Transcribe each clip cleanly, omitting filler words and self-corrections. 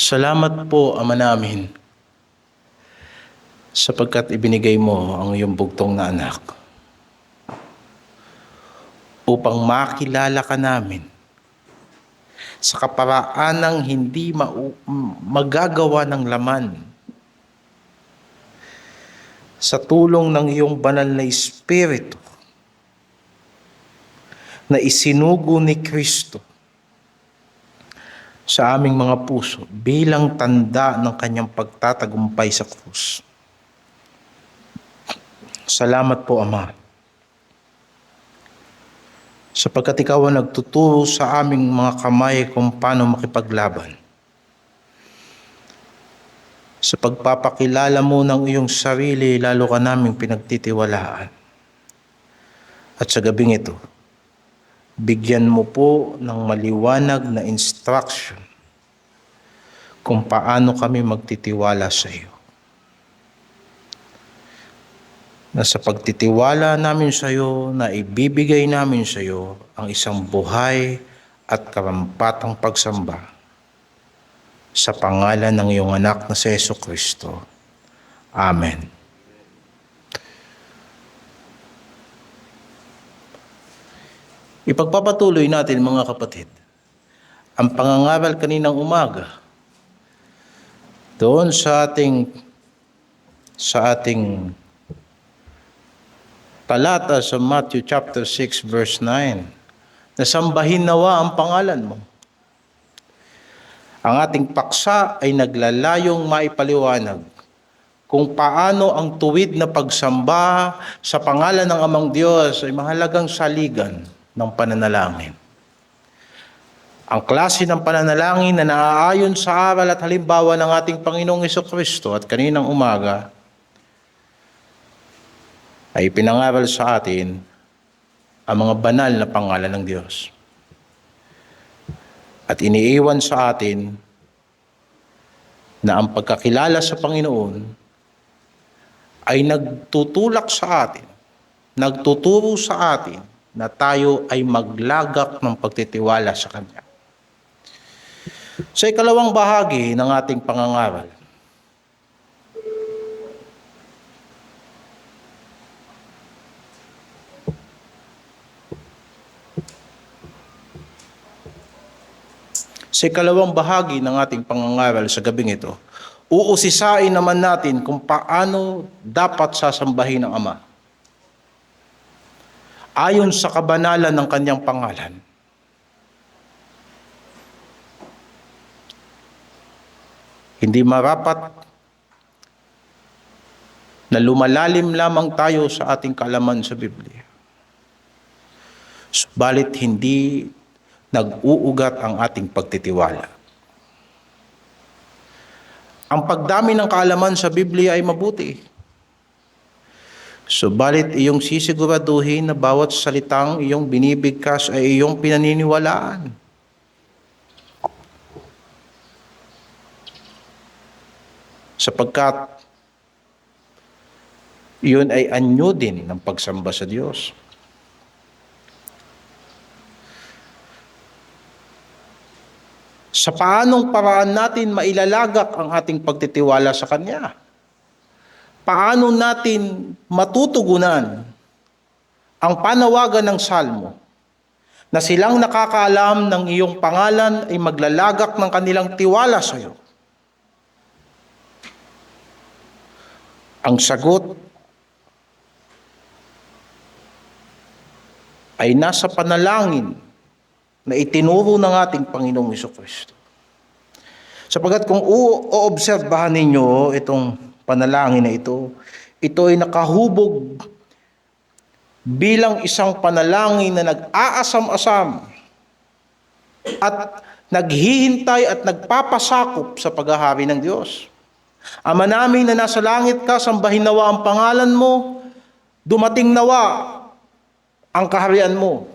Salamat po, Ama namin, sapagkat ibinigay mo ang iyong bugtong na anak upang makilala ka namin sa kaparaanang hindi magagawa ng laman. Sa tulong ng iyong banal na Espiritu na isinugo ni Kristo sa aming mga puso bilang tanda ng kanyang pagtatagumpay sa krus. Salamat po, Ama, sapagkat ikaw ang nagtuturo sa aming mga kamay kung paano makipaglaban. Sa pagpapakilala mo ng iyong sarili, lalo ka naming pinagtitiwalaan. At sa gabing ito, bigyan mo po ng maliwanag na instruction kung paano kami magtitiwala sa iyo. Na sa pagtitiwala namin sa iyo, na ibibigay namin sa iyo ang isang buhay at karampatang pagsamba sa pangalan ng iyong anak na si Jesucristo. Amen. Ipagpapatuloy natin, mga kapatid, ang pangangaral kaninang umaga doon sa ating talata sa Matthew chapter 6 verse 9, na sambahin nawa ang pangalan mo. Ang ating paksa ay naglalayong maipaliwanag kung paano ang tuwid na pagsamba sa pangalan ng Amang Diyos ay mahalagang saligan ng pananalangin. Ang klase ng pananalangin na naaayon sa aral at halimbawa ng ating Panginoong Jesucristo at kaninang umaga ay pinangaral sa atin ang mga banal na pangalan ng Diyos. At iniiwan sa atin na ang pagkakilala sa Panginoon ay nagtutulak sa atin, nagtuturo sa atin na tayo ay maglagak ng pagtitiwala sa Kanya. Sa ikalawang bahagi ng ating pangangaral, sa gabing ito, uusisain naman natin kung paano dapat sasambahin ang Ama ayon sa kabanalan ng Kanyang pangalan. Hindi marapat na lumalalim lamang tayo sa ating kaalaman sa Biblia. Subalit hindi nag-uugat ang ating pagtitiwala. Ang pagdami ng kaalaman sa Biblia ay mabuti. Subalit iyong sisiguraduhin na bawat salitang iyong binibigkas ay iyong pinaniniwalaan. Sapagkat iyon ay anyo din ng pagsamba sa Diyos. Sa paanong paraan natin mailalagak ang ating pagtitiwala sa Kanya? Paano natin matutugunan ang panawagan ng Salmo na silang nakakaalam ng iyong pangalan ay maglalagak ng kanilang tiwala sa iyo? Ang sagot ay nasa panalangin na itinuro ng ating Panginoong Jesucristo. Sapagkat kung uobserbahan ninyo itong panalangin na ito ay nakahubog bilang isang panalangin na nag-aasam-asam at naghihintay at nagpapasakop sa paghahari ng Diyos. Ama namin na nasa langit ka, sambahin nawa ang pangalan mo, dumating nawa ang kaharian mo.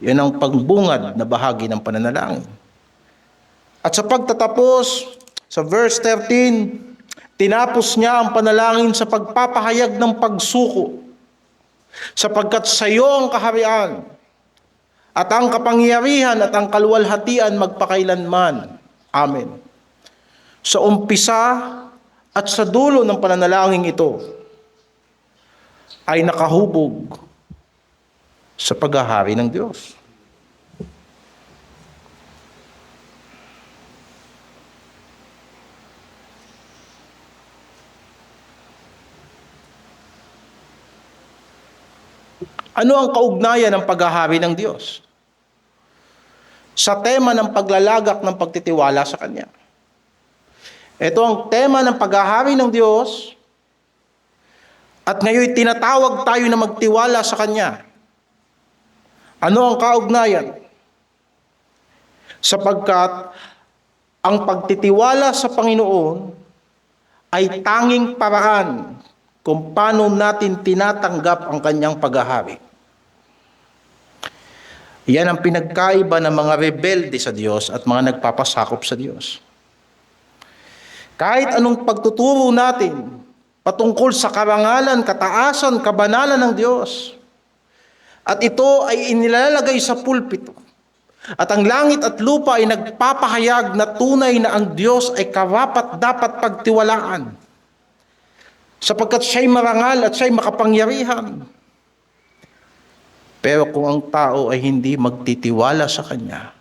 Yan ang pagbungad na bahagi ng pananalangin. At sa pagtatapos, sa verse 13, tinapos niya ang panalangin sa pagpapahayag ng pagsuko, sapagkat sa iyo ang kaharian at ang kapangyarihan at ang kaluwalhatian magpakailanman. Amen. Sa umpisa at sa dulo ng pananalangin ito ay nakahubog sa paghahari ng Diyos. Ano ang kaugnayan ng paghahari ng Diyos sa tema ng paglalagak ng pagtitiwala sa Kanya? Ito ang tema ng paghahari ng Diyos at ngayon tinatawag tayo na magtiwala sa Kanya. Ano ang kaugnayan? Sapagkat ang pagtitiwala sa Panginoon ay tanging paraan kung paano natin tinatanggap ang Kanyang paghahari. Yan ang pinagkaiba ng mga rebelde sa Diyos at mga nagpapasakop sa Diyos. Kahit anong pagtuturo natin patungkol sa karangalan, kataasan, kabanalan ng Diyos, at ito ay inilalagay sa pulpito, at ang langit at lupa ay nagpapahayag na tunay na ang Diyos ay karapat dapat pagtiwalaan, sapagkat siya'y marangal at siya'y makapangyarihan. Pero kung ang tao ay hindi magtitiwala sa Kanya,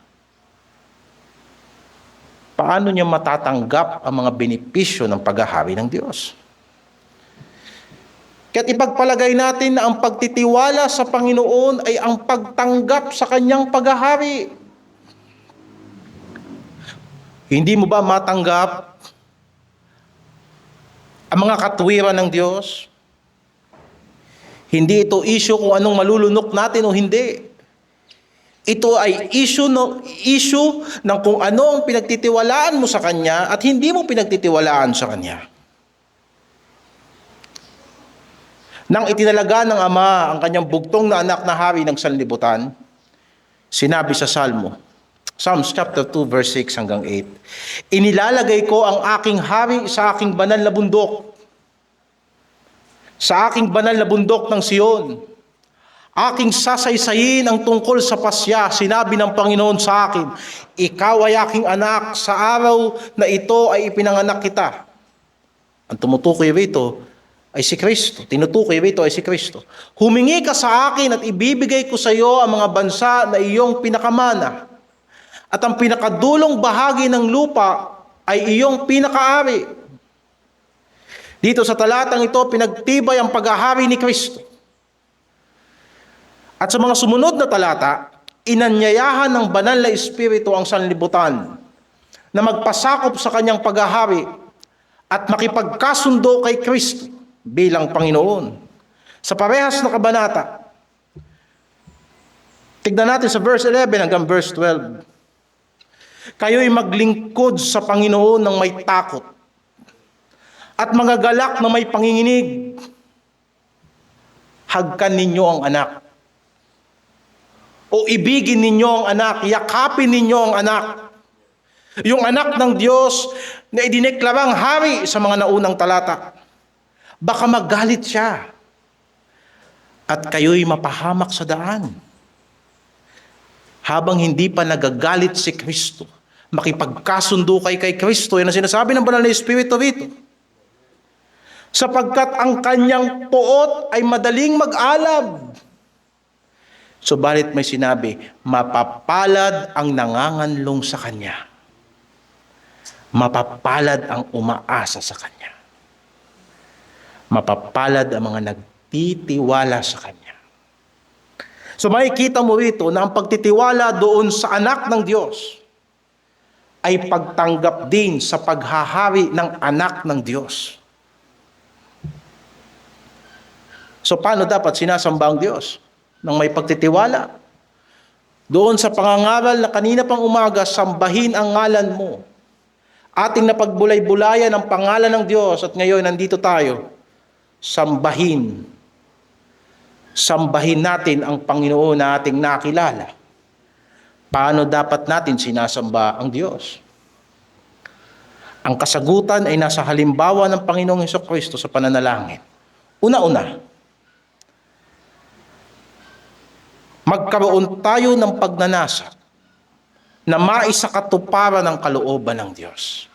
paano niya matatanggap ang mga benepisyo ng paghahari ng Diyos? Kaya't ipagpalagay natin na ang pagtitiwala sa Panginoon ay ang pagtanggap sa Kanyang paghahari. Hindi mo ba matanggap ang mga katwiran ng Diyos? Hindi ito issue kung anong malulunok natin o hindi. Ito ay issue ng kung ano ang pinagtitiwalaan mo sa Kanya at hindi mo pinagtitiwalaan sa Kanya. Nang itinalaga ng Ama ang Kanyang bugtong na anak na hari ng sanlibutan, sinabi sa Psalms chapter 2 verse 6 hanggang 8, "Inilalagay ko ang aking hari sa aking banal na bundok, sa aking banal na bundok ng Sion. Aking sasaysayin ang tungkol sa pasya. Sinabi ng Panginoon sa akin, ikaw ay aking anak, sa araw na ito ay ipinanganak kita." Ang tumutukoy rito ay si Kristo. Tinutukoy rito ay si Kristo. "Humingi ka sa akin at ibibigay ko sa iyo ang mga bansa na iyong pinakamana. At ang pinakadulong bahagi ng lupa ay iyong pinakaari." Dito sa talatang ito, pinagtibay ang paghahari ni Kristo. At sa mga sumunod na talata, inanyayahan ng banal na Espiritu ang sanlibutan na magpasakop sa Kanyang paghahari at makipagkasundo kay Kristo bilang Panginoon. Sa parehas na kabanata, tignan natin sa verse 11 hanggang verse 12. "Kayo'y maglingkod sa Panginoon ng may takot at mga galak na may panginginig. Hagkan ninyo ang anak. O ibigin ninyo ang anak, yakapin ninyo ang anak. Yung anak ng Diyos na idineklarang hari sa mga naunang talata. Baka magalit siya at kayo'y mapahamak sa daan." Habang hindi pa nagagalit si Kristo, makipagkasundo kay Kristo, yan ang sinasabi ng banal na Espiritu rito. Sapagkat ang Kanyang puot ay madaling mag-alab. Subalit may sinabi, mapapalad ang nanganganlong sa Kanya. Mapapalad ang umaasa sa Kanya. Mapapalad ang mga nagtitiwala sa Kanya. So makikita mo rito na ang pagtitiwala doon sa anak ng Diyos ay pagtanggap din sa paghahari ng anak ng Diyos. So paano dapat sinasamba ang Diyos? Nang may pagtitiwala. Doon sa pangangaral na kanina pang umaga, sambahin ang ngalan mo. Ating napagbulay-bulayan ang pangalan ng Diyos at ngayon nandito tayo. Sambahin. Sambahin natin ang Panginoon na ating nakilala. Paano dapat natin sinasamba ang Diyos? Ang kasagutan ay nasa halimbawa ng Panginoong Hesukristo sa pananalangin. Una-una, magkaroon tayo ng pagnanasa na maisakatuparan ng kalooban ng Diyos.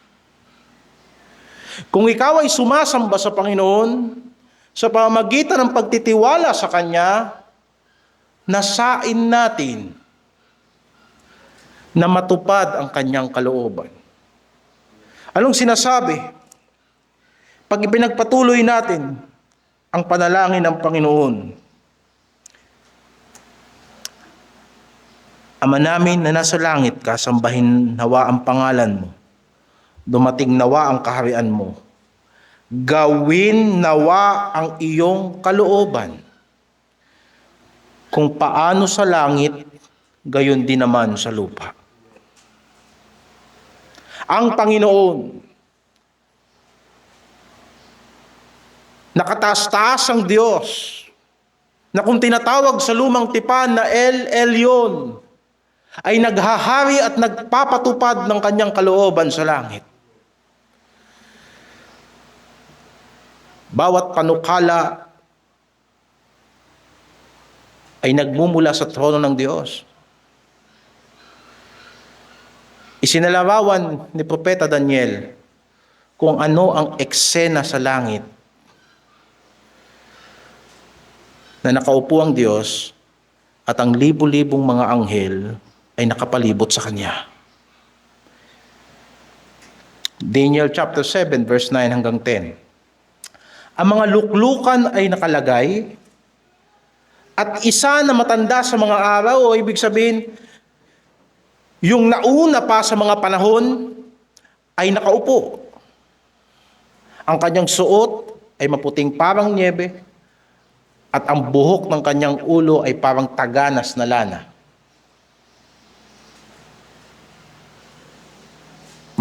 Kung ikaw ay sumasamba sa Panginoon, sa pamamagitan ng pagtitiwala sa Kanya, nasain natin na matupad ang Kanyang kalooban. Anong sinasabi? Pag ipinagpatuloy natin ang panalangin ng Panginoon, Ama namin na nasa langit ka, sambahin nawa ang pangalan mo. Dumating nawa ang kaharian mo. Gawin nawa ang iyong kalooban. Kung paano sa langit, gayon din naman sa lupa. Ang Panginoon, nakataas-taas ang Diyos, na kung tinatawag sa lumang tipan na El Elyon, ay naghahari at nagpapatupad ng Kanyang kalooban sa langit. Bawat panukala ay nagmumula sa trono ng Diyos. Isinalarawan ni Propeta Daniel kung ano ang eksena sa langit na nakaupo ang Diyos at ang libu-libong mga anghel ay nakapalibot sa Kanya. Daniel chapter 7 verse 9 hanggang 10. Ang mga luklukan ay nakalagay at isa na matanda sa mga araw, o ibig sabihin, yung nauna pa sa mga panahon ay nakaupo. Ang kanyang suot ay maputing parang niebe at ang buhok ng kanyang ulo ay parang taganas na lana.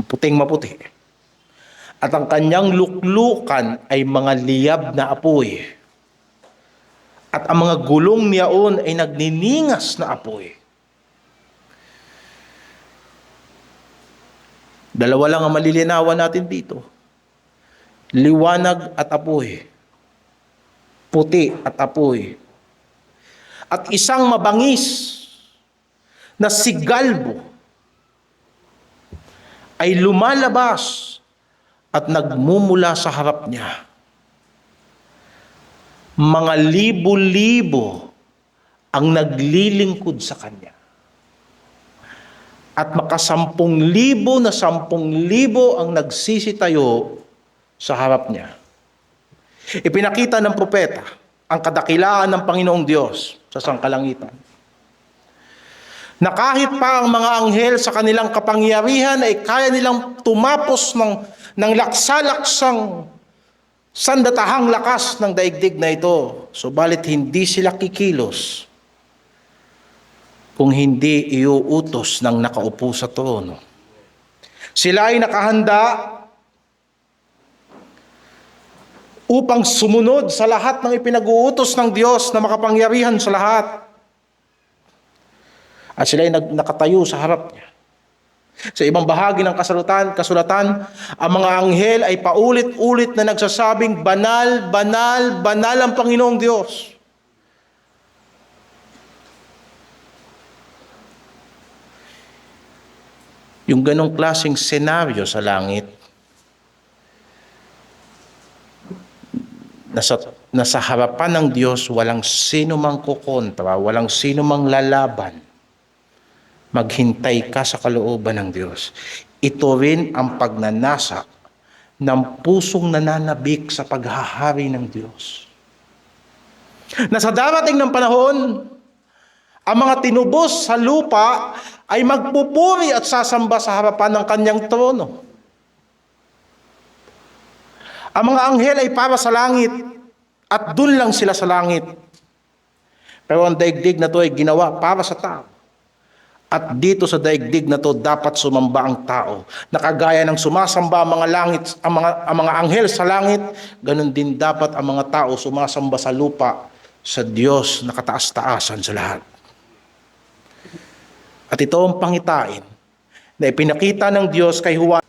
Maputing-maputi. At ang kanyang luklukan ay mga liyab na apoy. At ang mga gulong niyaon ay nagniningas na apoy. Dalawa lang ang malilinawan natin dito. Liwanag at apoy. Puti at apoy. At isang mabangis na sigalbo ay lumalabas at nagmumula sa harap niya. Mga libo-libo ang naglilingkod sa kanya. At makasampung libo na 10,000 ang nagsisitayo sa harap niya. Ipinakita ng propeta ang kadakilaan ng Panginoong Diyos sa sangkalangitan. Na kahit pa ang mga anghel sa kanilang kapangyarihan ay kaya nilang tumapos ng laksa-laksang sandatahang lakas ng daigdig na ito. Subalit hindi sila kikilos kung hindi iuutos ng nakaupo sa trono. Sila ay nakahanda upang sumunod sa lahat ng ipinag-uutos ng Diyos na makapangyarihan sa lahat. At sila ay nakatayo sa harap niya. Sa ibang bahagi ng kasulatan, ang mga anghel ay paulit-ulit na nagsasabing, banal, banal, banal ang Panginoong Diyos. Yung ganong klaseng senaryo sa langit, nasa harapan ng Diyos, walang sino mang kukontra, walang sino mang lalaban. Maghintay ka sa kalooban ng Diyos. Ito rin ang pagnanasa ng pusong nananabik sa paghahari ng Diyos. Na sa darating ng panahon, ang mga tinubos sa lupa ay magpupuri at sasamba sa harapan ng kanyang trono. Ang mga anghel ay para sa langit at dun lang sila sa langit. Pero ang daigdig na to ay ginawa para sa tao. At dito sa daigdig na to dapat sumamba ang tao. Nakagaya ng sumasamba ang mga langit, ang mga anghel sa langit, ganun din dapat ang mga tao sumasamba sa lupa sa Diyos na kataas-taasan sa lahat. At ito ang pangitain na ipinakita ng Diyos kay Juan.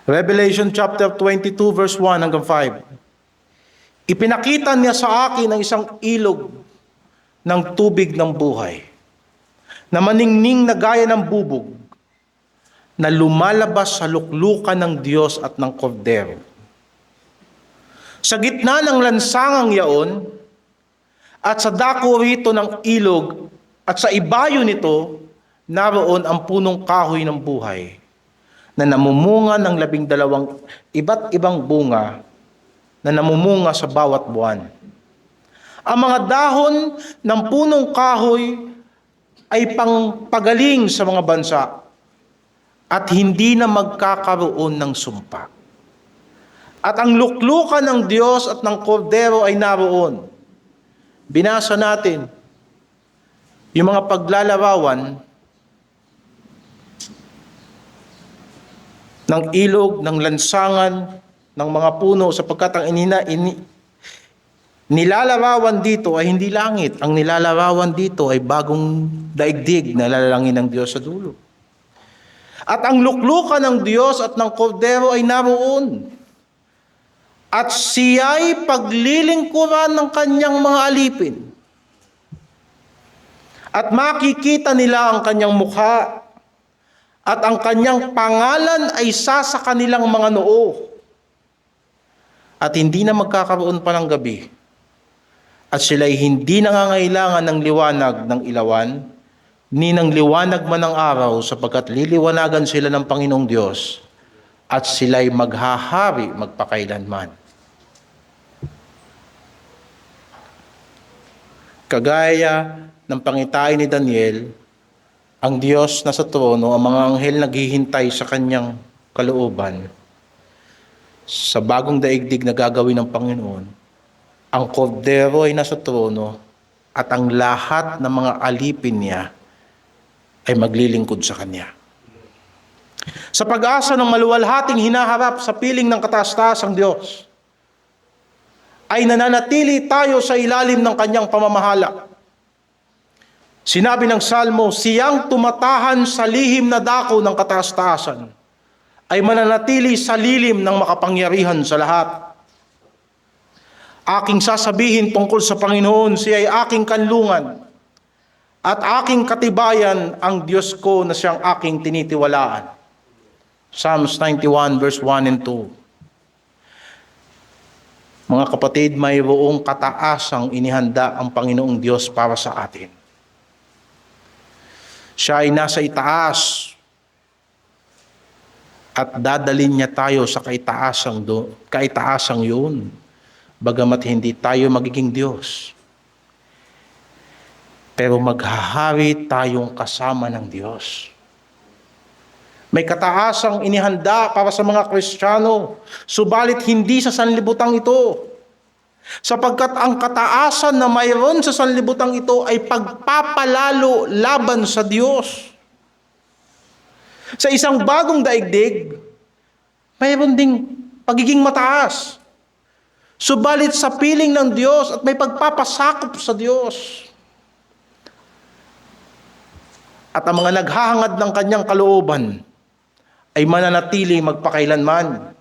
Revelation chapter 22 verse 1 hanggang 5. Ipinakita niya sa akin ang isang ilog ng tubig ng buhay, na maningning na gaya ng bubog, na lumalabas sa luklukan ng Diyos at ng Kordero. Sa gitna ng lansangang yaon at sa dako rito ng ilog at sa ibayo nito, naroon ang punong kahoy ng buhay na namumunga ng 12 iba't ibang bunga na namumunga sa bawat buwan. Ang mga dahon ng punong kahoy ay pangpagaling sa mga bansa at hindi na magkakaroon ng sumpa. At ang luklukan ng Diyos at ng Kordero ay naroon. Binasa natin yung mga paglalarawan ng ilog, ng lansangan, ng mga puno, sapagkat ang nilalarawan dito ay hindi langit. Ang nilalarawan dito ay bagong daigdig na lalangin ng Diyos sa dulo. At ang luklukan ng Diyos at ng Kordero ay naroon. At siya'y paglilingkuran ng kanyang mga alipin. At makikita nila ang kanyang mukha. At ang kanyang pangalan ay sa kanilang mga noo. At hindi na magkakaroon pa ng gabi. At sila'y hindi nangangailangan ng liwanag ng ilawan, ni ng liwanag man ng araw, sapagkat liliwanagan sila ng Panginoong Diyos, at sila'y maghahari magpakailanman. Kagaya ng pangitain ni Daniel, ang Diyos na sa trono, ang mga anghel naghihintay sa kanyang kalooban, sa bagong daigdig na gagawin ng Panginoon. Ang Kordero ay nasa trono at ang lahat ng mga alipin niya ay maglilingkod sa Kanya. Sa pag-asa ng maluwalhating hinaharap sa piling ng kataas-taasang Diyos, ay nananatili tayo sa ilalim ng Kanyang pamamahala. Sinabi ng Salmo, siyang tumatahan sa lihim na dako ng kataas-taasan, ay mananatili sa lilim ng makapangyarihan sa lahat. Aking sasabihin tungkol sa Panginoon, siya ay aking kanlungan at aking katibayan, ang Diyos ko na siyang aking tinitiwalaan. Psalms 91 verse 1 and 2. Mga kapatid, mayroong kataasang inihanda ang Panginoong Diyos para sa atin. Siya ay nasa itaas at dadalhin niya tayo sa kaitaasang yun, bagamat hindi tayo magiging Diyos. Pero maghahari tayong kasama ng Diyos. May kataasang inihanda para sa mga Kristiyano, subalit hindi sa sanlibutan ito. Sapagkat ang kataasan na mayroon sa sanlibutan ito ay pagpapalalo laban sa Diyos. Sa isang bagong daigdig, mayroon ding pagiging mataas. Subalit sa piling ng Diyos at may pagpapasakop sa Diyos. At ang mga naghahangad ng kanyang kalooban ay mananatili magpakailanman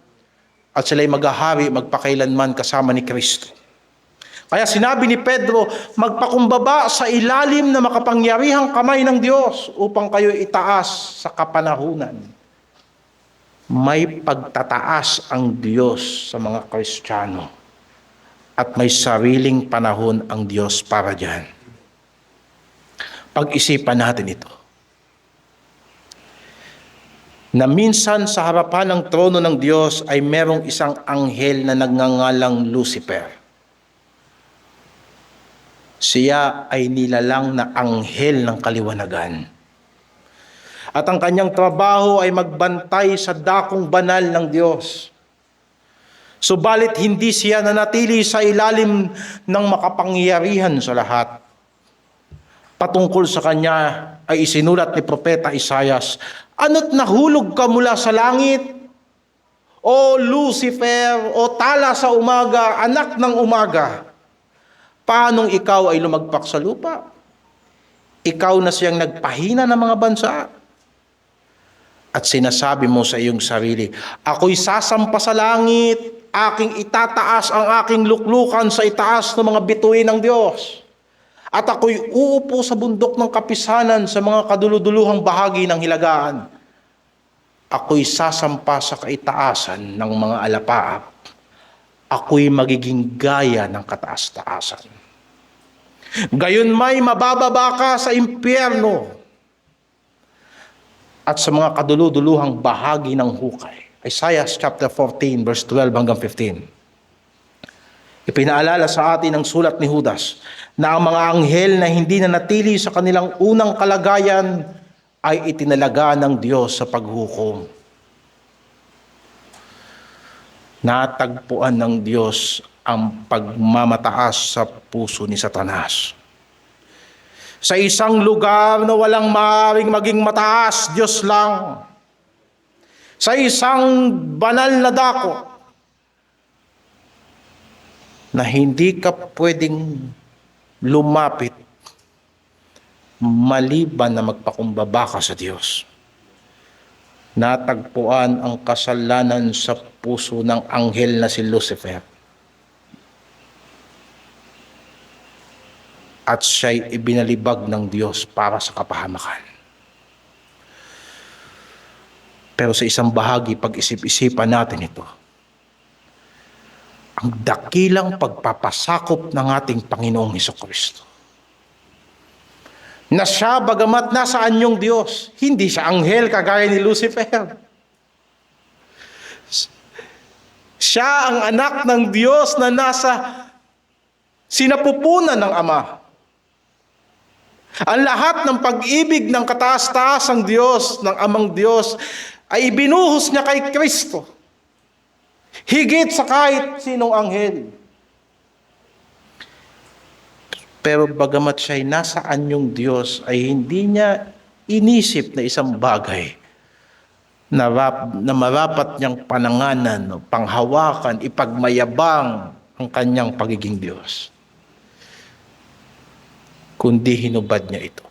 at sila'y maghahari magpakailanman kasama ni Kristo. Kaya sinabi ni Pedro, magpakumbaba sa ilalim na makapangyarihang kamay ng Diyos upang kayo itaas sa kapanahunan. May pagtataas ang Diyos sa mga Kristiyano at may sariling panahon ang Diyos para diyan. Pag-isipan natin ito. Na minsan sa harapan ng trono ng Diyos ay merong isang anghel na nagngangalang Lucifer. Siya ay nilalang na anghel ng kaliwanagan. At ang kanyang trabaho ay magbantay sa dakong banal ng Diyos. Subalit hindi siya nanatili sa ilalim ng makapangyarihan sa lahat. Patungkol sa kanya ay isinulat ni Propeta Isaias, ano't nahulog ka mula sa langit, O Lucifer, o tala sa umaga, anak ng umaga. Paanong ikaw ay lumagpak sa lupa? Ikaw na siyang nagpahina ng mga bansa. At sinasabi mo sa iyong sarili, ako'y sasampa sa langit, aking itataas ang aking luklukan sa itaas ng mga bituin ng Diyos. At ako'y uupo sa bundok ng kapisanan sa mga kaduluduluhang bahagi ng hilagaan. ako'y sasampa sa kaitaasan ng mga alapaap. Ako'y magiging gaya ng kataas-taasan. Gayon may mabababa ka sa impyerno at sa mga kaduluduluhang bahagi ng hukay. Isaiah chapter 14 verse 12 hanggang 15. Ipinaalala sa atin ang sulat ni Judas na ang mga anghel na hindi na natili sa kanilang unang kalagayan ay itinalaga ng Diyos sa paghukom. Natagpuan ng Diyos ang pagmamataas sa puso ni Satanas. Sa isang lugar na walang maaaring maging mataas, Diyos lang. Sa isang banal na dako na hindi ka pwedeng lumapit maliban na magpakumbaba ka sa Diyos. Natagpuan ang kasalanan sa puso ng anghel na si Lucifer. At siya'y ibinalibag ng Diyos para sa kapahamakan. Pero sa isang bahagi, pag-isip-isipan natin ito, ang dakilang pagpapasakop ng ating Panginoong Hesukristo. Na siya, bagamat nasa anyong Diyos, hindi siya anghel kagaya ni Lucifer. Siya ang anak ng Diyos na nasa sinapupunan ng Ama. Ang lahat ng pag-ibig ng kataas-taasang Diyos, ng Amang Diyos, ay ibinuhos niya kay Kristo. Higit sa kahit sinong anghel. Pero bagamat siya'y nasa anyong Diyos, ay hindi niya inisip na isang bagay na marapat niyang pananganan, panghawakan, ipagmayabang ang kanyang pagiging Diyos. Kundi hinubad niya ito.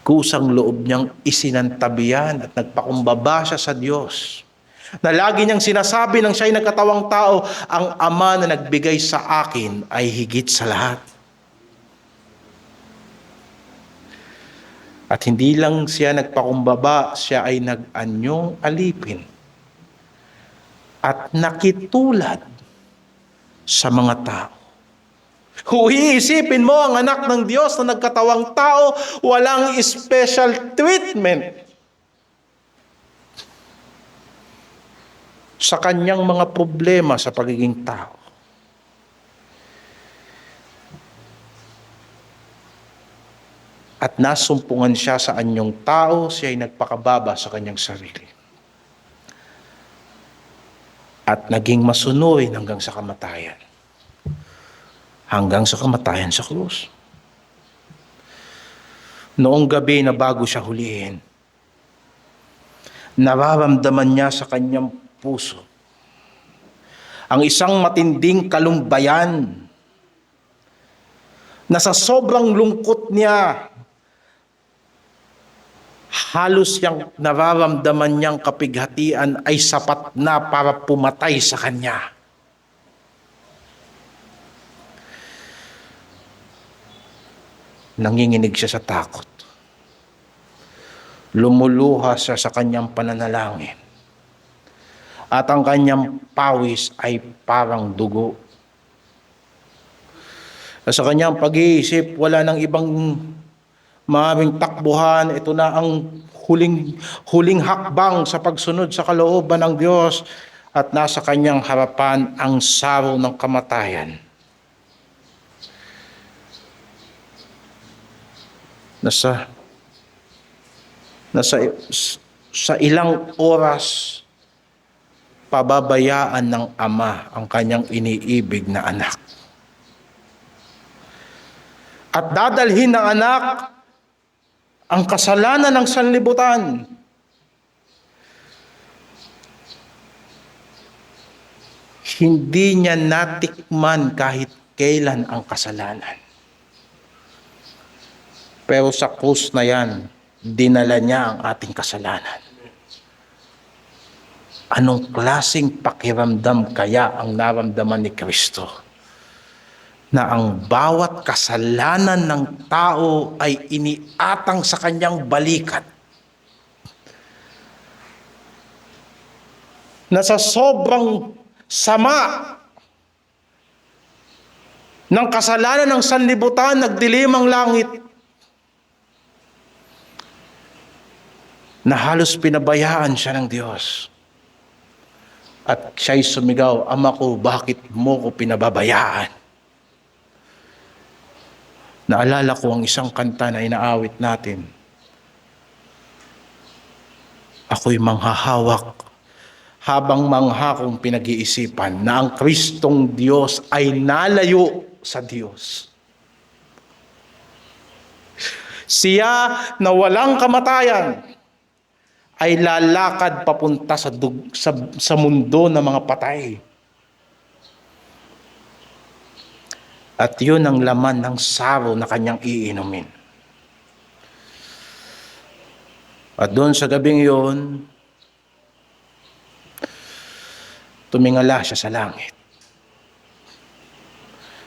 Kusang loob niyang isinantabihan at nagpakumbaba siya sa Diyos. Na lagi niyang sinasabi nang siya'y nagkatawang tao, ang Ama na nagbigay sa akin ay higit sa lahat. At hindi lang siya nagpakumbaba, siya ay nag-anyong alipin at nakitulad sa mga tao. Iisipin mo, ang anak ng Diyos na nagkatawang tao, walang special treatment sa kanyang mga problema sa pagiging tao. At nasumpungan siya sa anyong tao, siya ay nagpakababa sa kanyang sarili. At naging masunurin hanggang sa kamatayan. Hanggang sa kamatayan sa krus. Noong gabi na bago siya hulihin, nararamdaman niya sa kanyang puso ang isang matinding kalumbayan na sa sobrang lungkot niya, halos yung nararamdaman niyang kapighatian ay sapat na para pumatay sa kanya. Nanginginig siya sa takot. Lumuluha siya sa kanyang pananalangin. At ang kanyang pawis ay parang dugo. Sa kanyang pag-iisip, wala nang ibang maraming takbuhan. Ito na ang huling hakbang sa pagsunod sa kalooban ng Diyos. At nasa kanyang harapan ang saro ng kamatayan. Sa ilang oras, pababayaan ng Ama ang kanyang iniibig na anak. At dadalhin ng anak ang kasalanan ng sanlibutan. Hindi niya natikman kahit kailan ang kasalanan. Pero sa krus na yan, dinala niya ang ating kasalanan. Anong klaseng pakiramdam kaya ang naramdaman ni Kristo? Na ang bawat kasalanan ng tao ay iniatang sa kanyang balikat. na sa sobrang sama ng kasalanan ng sanlibutan, nagdilim ang langit, na halos pinabayaan siya ng Diyos. At siya'y sumigaw, "Ama ko, bakit mo ko pinababayaan?" Naalala ko ang isang kanta na inaawit natin. Ako'y manghahawak habang mangha kong pinag-iisipan na ang Kristong Diyos ay nalayo sa Diyos. Siya na walang kamatayan ay lalakad papunta sa mundo ng mga patay. At yun ang laman ng saro na kanyang iinumin. At doon sa gabing yun, tumingala siya sa langit,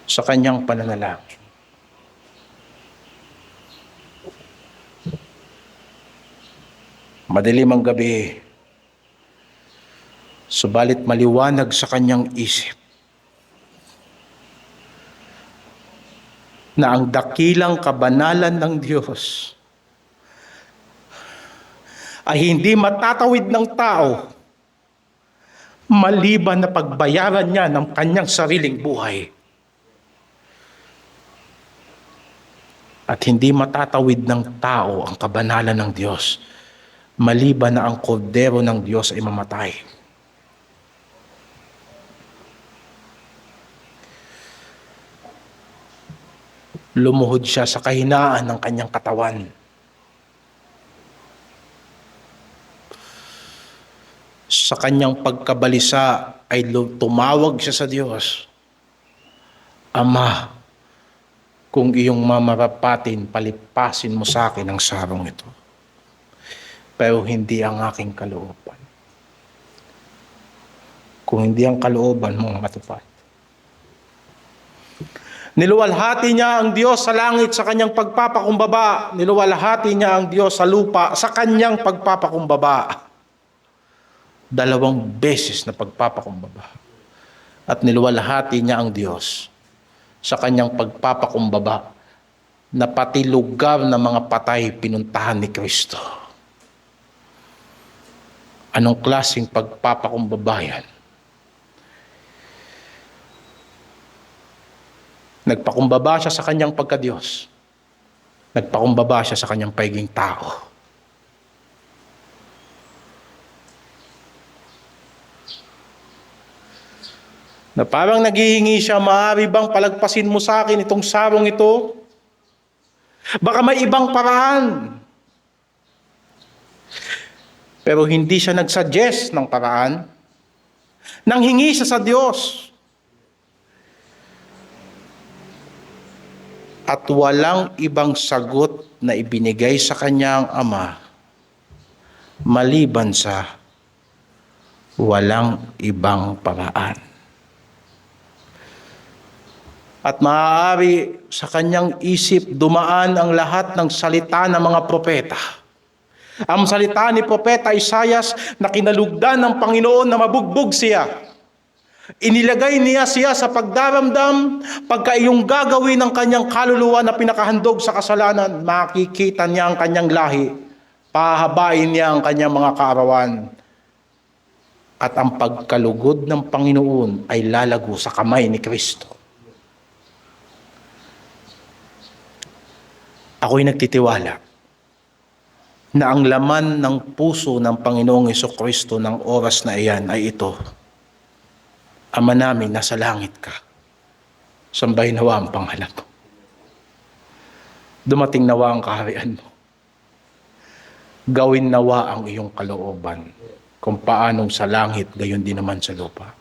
sa kanyang pananalangin. Madilim ang gabi, subalit maliwanag sa kanyang isip na ang dakilang kabanalan ng Diyos ay hindi matatawid ng tao maliban na pagbayaran niya ng kanyang sariling buhay. At hindi matatawid ng tao ang kabanalan ng Diyos maliban na ang kordero ng Diyos ay mamatay. Lumuhod siya sa kahinaan ng kanyang katawan. Sa kanyang pagkabalisa ay tumawag siya sa Diyos, "Ama, kung iyong mamarapatin, palipasin mo sa akin ang sarong ito. Pero hindi ang aking kalooban, kung hindi ang kalooban mo matupad." Niluwalhati niya ang Diyos sa langit sa kanyang pagpapakumbaba. Niluwalhati niya ang Diyos sa lupa sa kanyang pagpapakumbaba. 2 beses na pagpapakumbaba. At niluwalhati niya ang Diyos sa kanyang pagpapakumbaba na pati lugar ng mga patay pinuntahan ni Kristo. Anong klaseng pagpapakumbaba yan? Nagpakumbaba siya sa kanyang pagka-Diyos. Nagpakumbaba siya sa kanyang pagiging tao. Na parang naghihingi siya, "Maaari bang palagpasin mo sa akin itong sarong ito? Baka may ibang paraan." Pero hindi siya nagsuggest ng paraan. Nanghingi siya sa Diyos. At walang ibang sagot na ibinigay sa kanyang ama maliban sa walang ibang paraan. At maaari sa kanyang isip dumaan ang lahat ng salita ng mga propeta. Ang salita ni Propeta Isaias na kinalugdan ng Panginoon na mabugbog siya. Inilagay niya siya sa pagdaramdam, pagka iyong gagawin ng kanyang kaluluwa na pinakahandog sa kasalanan, makikita niya ang kanyang lahi, pahabain niya ang kanyang mga kaarawan, at ang pagkalugod ng Panginoon ay lalago sa kamay ni Kristo. Ako'y nagtitiwala na ang laman ng puso ng Panginoong Jesucristo ng oras na iyan ay ito: "Ama namin, nasa langit ka, sambahin nawa ang pangalan mo. Dumating nawa ang kaharian mo. Gawin nawa ang iyong kalooban, kung paanong sa langit, gayon din naman sa lupa."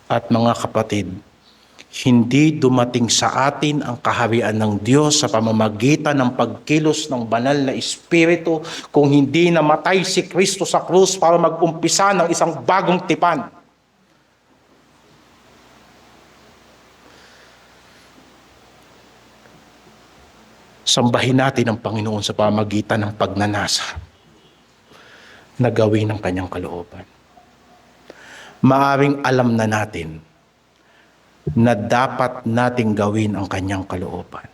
At mga kapatid, hindi dumating sa atin ang kaharian ng Diyos sa pamamagitan ng pagkilos ng banal na Espiritu kung hindi namatay si Kristo sa krus para mag-umpisa ng isang bagong tipan. Sambahin natin ang Panginoon sa pamamagitan ng pagnanasa na gawin ng kanyang kalooban. maaring alam na natin na dapat nating gawin ang kanyang kalooban.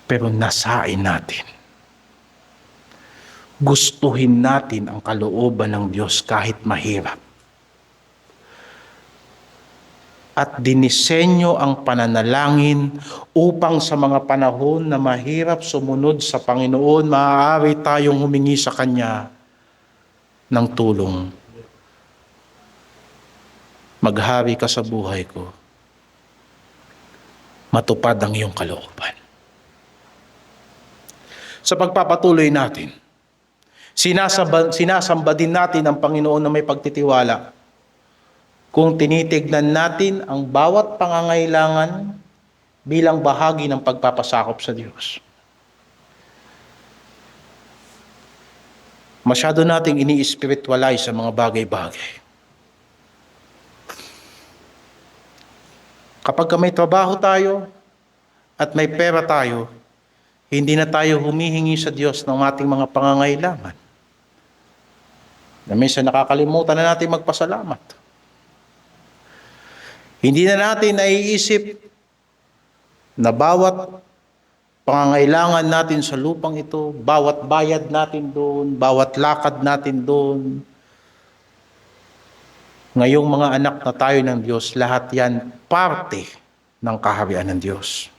Pero nasain natin. Gustuhin natin ang kalooban ng Diyos kahit mahirap. At dinisenyo ang pananalangin upang sa mga panahon na mahirap sumunod sa Panginoon, maaari tayong humingi sa Kanya ng tulong. Maghari ka sa buhay ko. Matupad ang iyong kalooban. Sa pagpapatuloy natin, sinasamba din natin ang Panginoon na may pagtitiwala. Kung tinitignan natin ang bawat pangangailangan bilang bahagi ng pagpapasakop sa Diyos. Masyado nating ini-spiritualize sa mga bagay-bagay. Kapag may trabaho tayo at may pera tayo, hindi na tayo humihingi sa Diyos ng ating mga pangangailangan. Na minsan nakakalimutan na natin magpasalamat. Hindi na natin naiisip na bawat pangangailangan natin sa lupang ito, bawat bayad natin doon, bawat lakad natin doon, ngayong mga anak na tayo ng Diyos, lahat yan parte ng kaharian ng Diyos.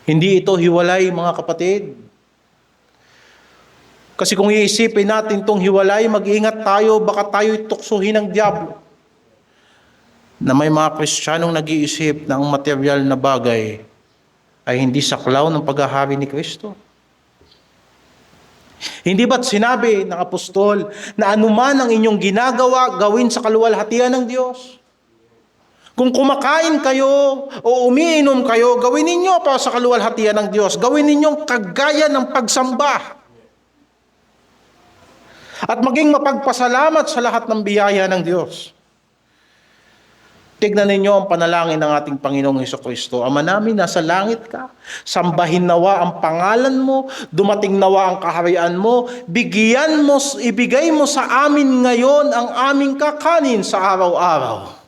Hindi ito hiwalay, mga kapatid. Kasi kung iisipin natin itong hiwalay, mag-iingat tayo, baka tayo tuksuhin ng diablo. Na may mga Kristiyanong nag-iisip na ang material na bagay ay hindi saklaw ng paghahari ni Kristo. Hindi ba't sinabi ng apostol na anuman ang inyong ginagawa, gawin sa kaluwalhatian ng Diyos? Kung kumakain kayo o umiinom kayo, gawin ninyo para sa kaluwalhatian ng Diyos. Gawin ninyong kagaya ng pagsamba. At maging mapagpasalamat sa lahat ng biyaya ng Diyos. Tignan ninyo ang panalangin ng ating Panginoong Hesukristo. Ama namin, nasa langit ka. Sambahin nawa ang pangalan mo. Dumating nawa ang kaharian mo. Ibigay mo sa amin ngayon ang aming kakanin sa araw-araw.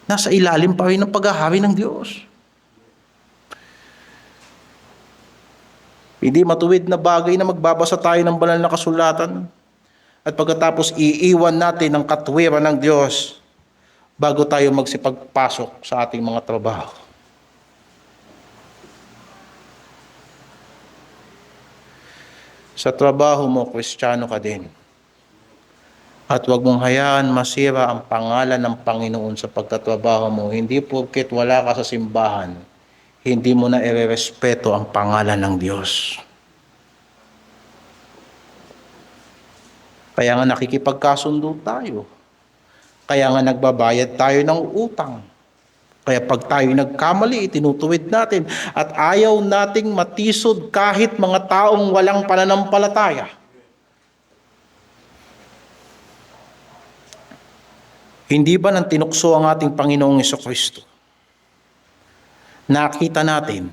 Nasa ilalim pa rin ng paghahari ng Diyos. Hindi matuwid na bagay na magbabasa tayo ng banal na kasulatan at pagkatapos iiwan natin ang katwiran ng Diyos bago tayo magsipagpasok sa ating mga trabaho. Sa trabaho mo, Kristiyano ka din. At huwag mong hayaan masira ang pangalan ng Panginoon sa pagtatrabaho mo. Hindi porket wala ka sa simbahan, hindi mo na irerespeto ang pangalan ng Diyos. Kaya nga nakikipagkasundo tayo. Kaya nga nagbabayad tayo ng utang. Kaya pag tayo nagkamali, itinutuwid natin. At ayaw nating matisod kahit mga taong walang pananampalataya. Hindi ba nang tinukso ang ating Panginoong Hesukristo? Nakita natin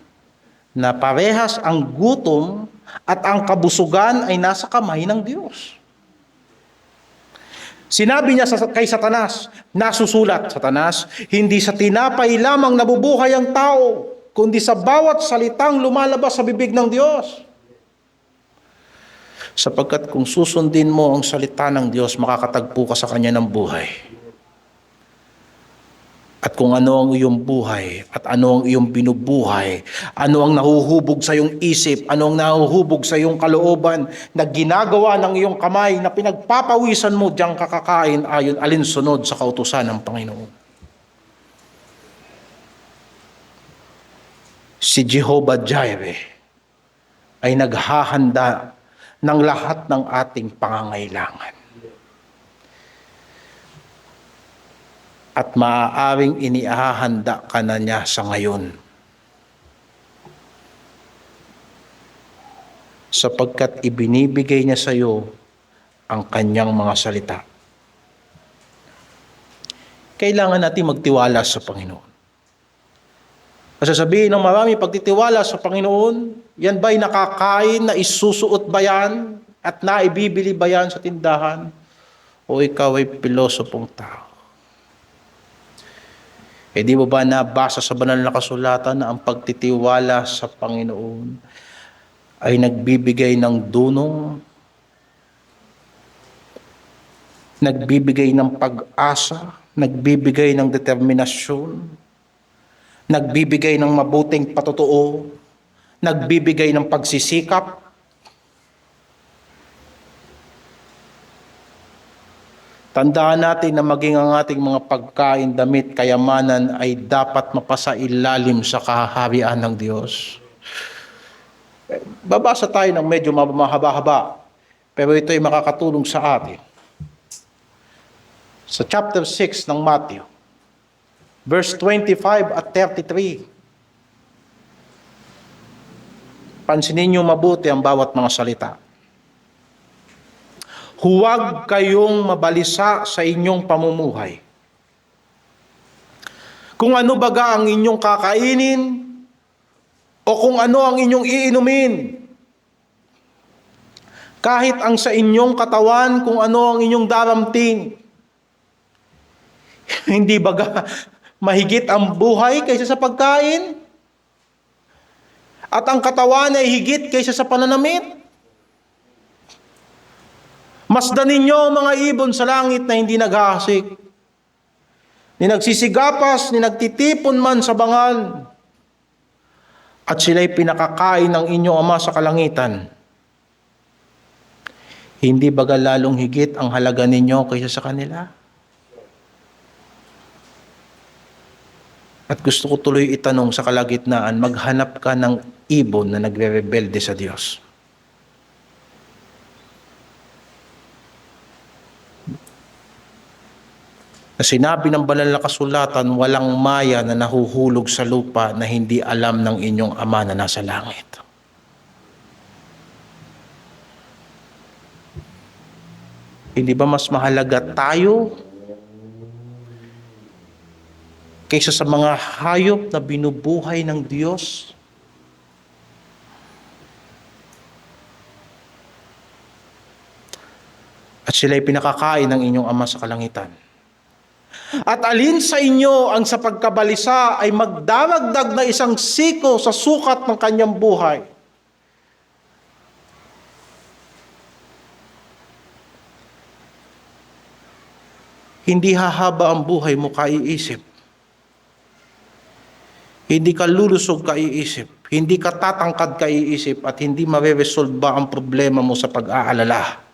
na parehas ang gutom at ang kabusugan ay nasa kamay ng Diyos. Sinabi niya kay Satanas, nasusulat, Satanas, hindi sa tinapay lamang nabubuhay ang tao, kundi sa bawat salitang lumalabas sa bibig ng Diyos. Sapagkat kung susundin mo ang salita ng Diyos, makakatagpo ka sa Kanya ng buhay. At kung ano ang iyong buhay, at ano ang iyong binubuhay, ano ang nahuhubog sa iyong isip, ano ang nahuhubog sa iyong kalooban, na ginagawa ng iyong kamay, na pinagpapawisan mo, diyang kakakain ayon alinsunod sa kautusan ng Panginoon. Si Jehovah Jireh ay naghahanda ng lahat ng ating pangangailangan. At maaaring iniahanda ka na niya sa ngayon. Sapagkat ibinibigay niya sa iyo ang kanyang mga salita. Kailangan natin magtiwala sa Panginoon. Sasabihin ng marami, pagtitiwala sa Panginoon, yan ba'y nakakain, na isusuot ba yan? At naibibili ba yan sa tindahan? O ikaw ay pilosopong tao? Di mo ba nabasa sa banal na kasulatan na ang pagtitiwala sa Panginoon ay nagbibigay ng dunong, nagbibigay ng pag-asa, nagbibigay ng determinasyon, nagbibigay ng mabuting patotoo, nagbibigay ng pagsisikap. Tandaan natin na maging ang ating mga pagkain, damit, kayamanan ay dapat mapasailalim sa kaharian ng Diyos. Babasa tayo ng medyo mahaba-haba, pero ito ay makakatulong sa atin. Sa chapter 6 ng Matthew, verse 25 at 33. Pansinin niyo mabuti ang bawat mga salita. Huwag kayong mabalisa sa inyong pamumuhay. Kung ano baga ang inyong kakainin, o kung ano ang inyong iinumin. Kahit ang sa inyong katawan, kung ano ang inyong daramtin. Hindi baga mahigit ang buhay kaysa sa pagkain? At ang katawan ay higit kaysa sa pananamit? Masdan ninyo mga ibon sa langit na hindi naghahasik, ni nagsisigapas, ni nagtitipon man sa bangal, at sila'y pinakakain ng inyong Ama sa kalangitan. Hindi baga lalong higit ang halaga ninyo kaysa sa kanila? At gusto ko tuloy itanong sa kalagitnaan, maghanap ka ng ibon na nagre-rebelde sa Diyos. Na sinabi ng banal na kasulatan, walang maya na nahuhulog sa lupa na hindi alam ng inyong Ama na nasa langit. Hindi ba mas mahalaga tayo kaysa sa mga hayop na binubuhay ng Diyos? At sila'y pinakakain ng inyong Ama sa kalangitan. At alin sa inyo ang sa pagkabalisa ay magdaragdag na isang siko sa sukat ng kanyang buhay? Hindi hahaba ang buhay mo kaiisip. Hindi ka lulusog kaiisip. Hindi ka tatangkad kaiisip at hindi mareresolba ang problema mo sa pag-aalala.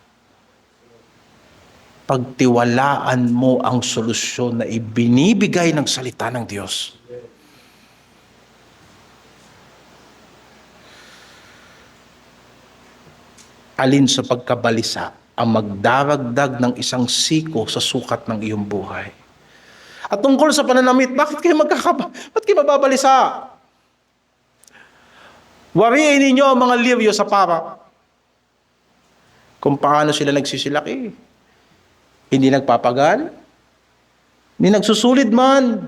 Pagtiwalaan mo ang solusyon na ibinibigay ng salita ng Diyos. Alin sa pagkabalisa ang magdaragdag ng isang siko sa sukat ng iyong buhay? At tungkol sa pananamit, bakit kayo mababalisa? Wariin ninyo ang mga liryo sa para. Kung paano sila nagsisilaki. Hindi nagpapagal, hindi nagsusulid man.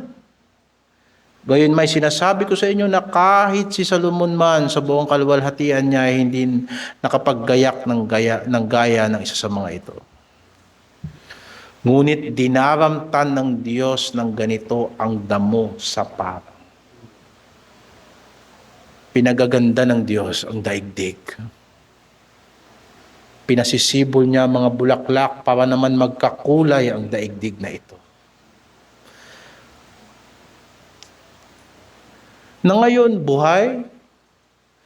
Gayon may sinasabi ko sa inyo na kahit si Solomon man sa buong kaluwalhatian niya ay hindi nakapaggayak ng gaya ng isa sa mga ito. Ngunit dinaramtan ng Diyos ng ganito ang damo sa para. Pinagaganda ng Diyos ang daigdig. Pinasisibol niya mga bulaklak para naman magkakulay ang daigdig na ito. Na ngayon, buhay,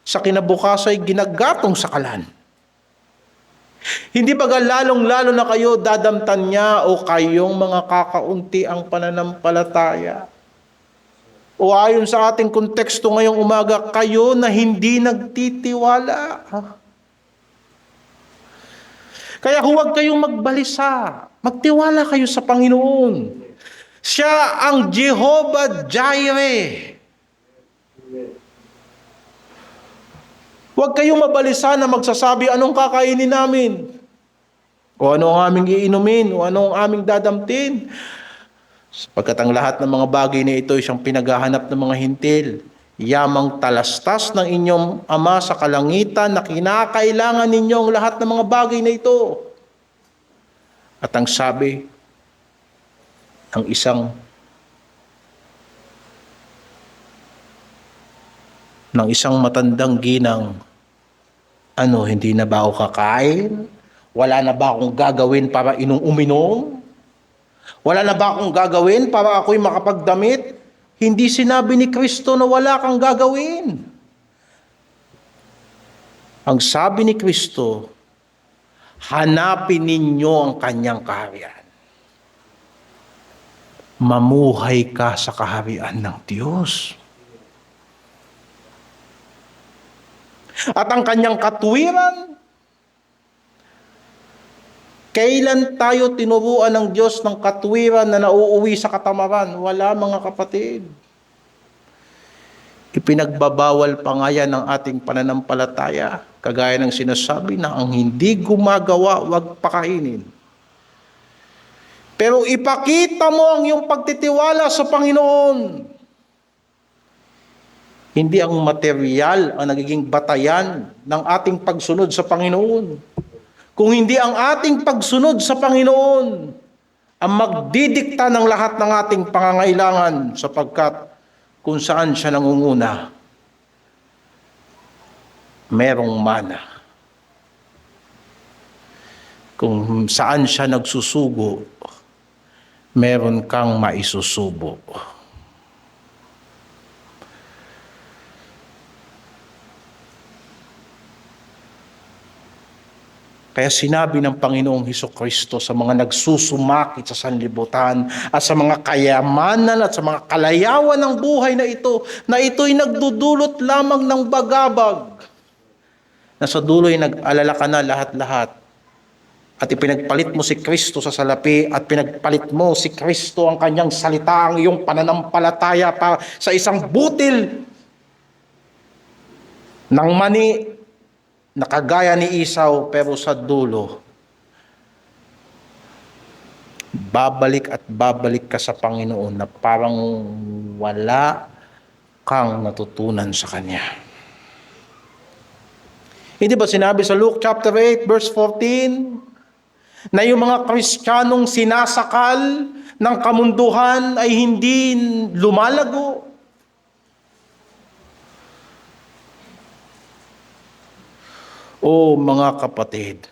sa kinabukasan ay ginagatong sa kalan. Hindi baga lalong-lalo na kayo dadamtan niya o kayong mga kakaunti ang pananampalataya. O ayon sa ating konteksto ngayong umaga, kayo na hindi nagtitiwala. Kaya huwag kayong magbalisa. Magtiwala kayo sa Panginoon. Siya ang Jehovah Jireh. Huwag kayong mabalisa na magsasabi, anong kakainin namin? O ano ang aming iinumin? O ano ang aming dadamtin? Sapagkat ang lahat ng mga bagay na ito ay siyang pinaghahanap ng mga hintil. yamang talastas ng inyong Ama sa kalangitan na kinakailangan ninyo ang lahat ng mga bagay na ito. At ang sabi ng isang matandang ginang, hindi na ba ako kakain? Wala na ba akong gagawin para uminom? Wala na ba akong gagawin para ako'y makapagdamit? Hindi sinabi ni Kristo na wala kang gagawin. Ang sabi ni Kristo, hanapin ninyo ang kanyang kaharian. Mamuhay ka sa kaharian ng Diyos. At ang kanyang katuwiran, kailan tayo tinuruan ng Diyos ng katuwiran na nauuwi sa katamaran? Wala, mga kapatid. Ipinagbabawal pa nga yan ng ating pananampalataya. Kagaya ng sinasabi na ang hindi gumagawa, wag pakainin. Pero ipakita mo ang iyong pagtitiwala sa Panginoon. Hindi ang material ang nagiging batayan ng ating pagsunod sa Panginoon. Kung hindi ang ating pagsunod sa Panginoon ang magdidikta ng lahat ng ating pangangailangan, sapagkat kung saan siya nangunguna, merong mana. Kung saan siya nagsusugo, meron kang maisusubo. Kaya sinabi ng Panginoong Hesukristo sa mga nagsusumakit sa sanlibutan at sa mga kayamanan at sa mga kalayawan ng buhay na ito'y nagdudulot lamang ng bagabag, na sa dulo'y nag-alala ka na lahat-lahat. At ipinagpalit mo si Kristo sa salapi at pinagpalit mo si Kristo ang kanyang salita, ang iyong pananampalataya para sa isang butil ng mani na kagaya ni Esau, pero sa dulo, babalik at babalik ka sa Panginoon na parang wala kang natutunan sa Kanya. Hindi ba sinabi sa Luke chapter 8 verse 14 na yung mga Kristiyanong sinasakal ng kamunduhan ay hindi lumalago? O mga kapatid,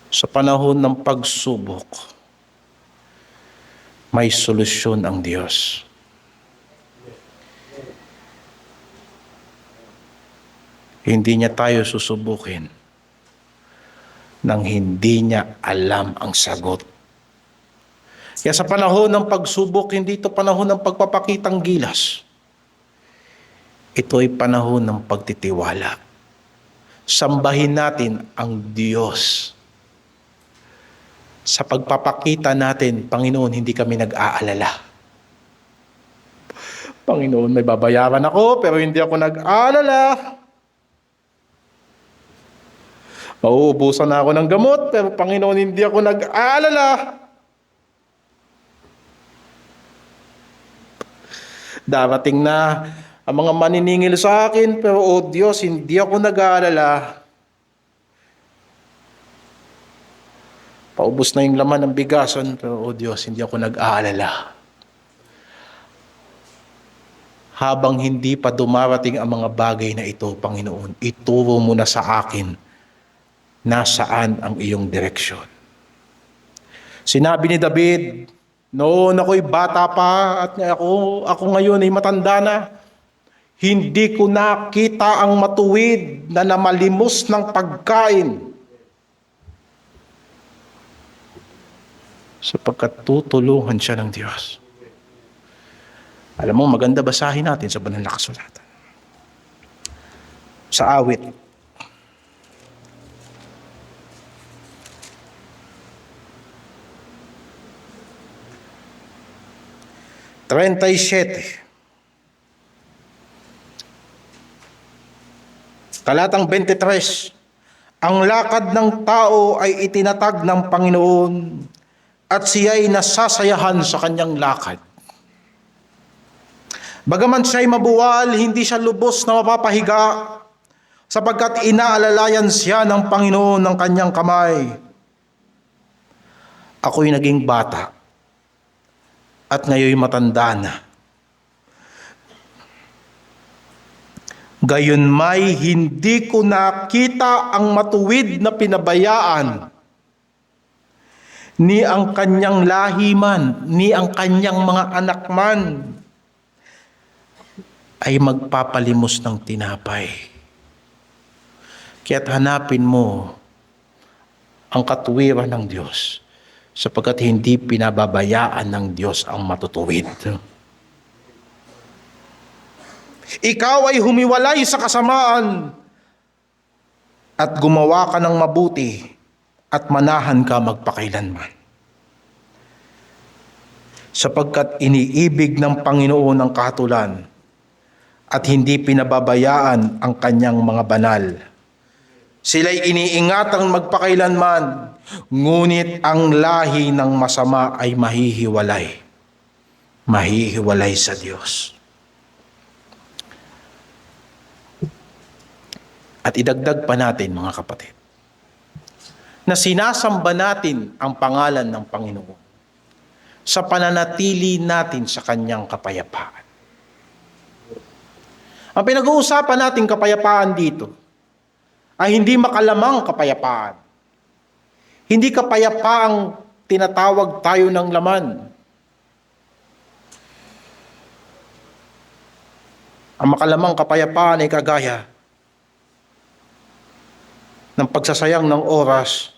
sa panahon ng pagsubok, may solusyon ang Diyos. Hindi niya tayo susubukin nang hindi niya alam ang sagot. Kaya sa panahon ng pagsubok, hindi ito panahon ng pagpapakitang gilas. Ito ay panahon ng pagtitiwala. Sambahin natin ang Diyos. Sa pagpapakita natin, Panginoon, hindi kami nag-aalala. Panginoon, may babayaran ako, pero hindi ako nag-aalala. Mauubusan na ako ng gamot, pero Panginoon, hindi ako nag-aalala. Darating na ang mga maniningil sa akin, pero Diyos, hindi ako nag-aalala. Paubos na yung laman ng bigasan, pero Diyos, hindi ako nag-aalala. Habang hindi pa dumarating ang mga bagay na ito, Panginoon, ituro mo na sa akin nasaan ang iyong direksyon. Sinabi ni David, noon ako'y bata pa at ako ngayon ay matanda na, hindi ko nakita ang matuwid na namalimos ng pagkain, sapagkat tutulungan siya ng Diyos. Alam mo, maganda basahin natin sa banal na kasulatan. Sa awit. Talatang 23, ang lakad ng tao ay itinatag ng Panginoon at siya'y nasasayahan sa kanyang lakad. Bagaman siya'y mabuwal, hindi siya lubos na mapapahiga, sapagkat inaalalayan siya ng Panginoon ng kanyang kamay. Ako'y naging bata, at ngayon matanda na. Gayon may hindi ko nakita ang matuwid na pinabayaan, ni ang kanyang lahi man, ni ang kanyang mga anak man, ay magpapalimos ng tinapay. Kaya't hanapin mo ang katuwiran ng Diyos, sapagkat hindi pinababayaan ng Diyos ang matutuwid. Ikaw ay humiwalay sa kasamaan at gumawa ka ng mabuti at manahan ka magpakailanman. Sapagkat iniibig ng Panginoon ang kahatulan at hindi pinababayaan ang kanyang mga banal. Sila'y iniingatang magpakailanman, ngunit ang lahi ng masama ay mahihiwalay. Mahihiwalay sa Diyos. At idagdag pa natin, mga kapatid, na sinasamba natin ang pangalan ng Panginoon sa pananatili natin sa kanyang kapayapaan. Ang pinag-uusapan nating kapayapaan dito ay hindi makalamang kapayapaan. Hindi kapayapaang tinatawag tayo ng laman. Ang makalamang kapayapaan ay kagaya ng pagsasayang ng oras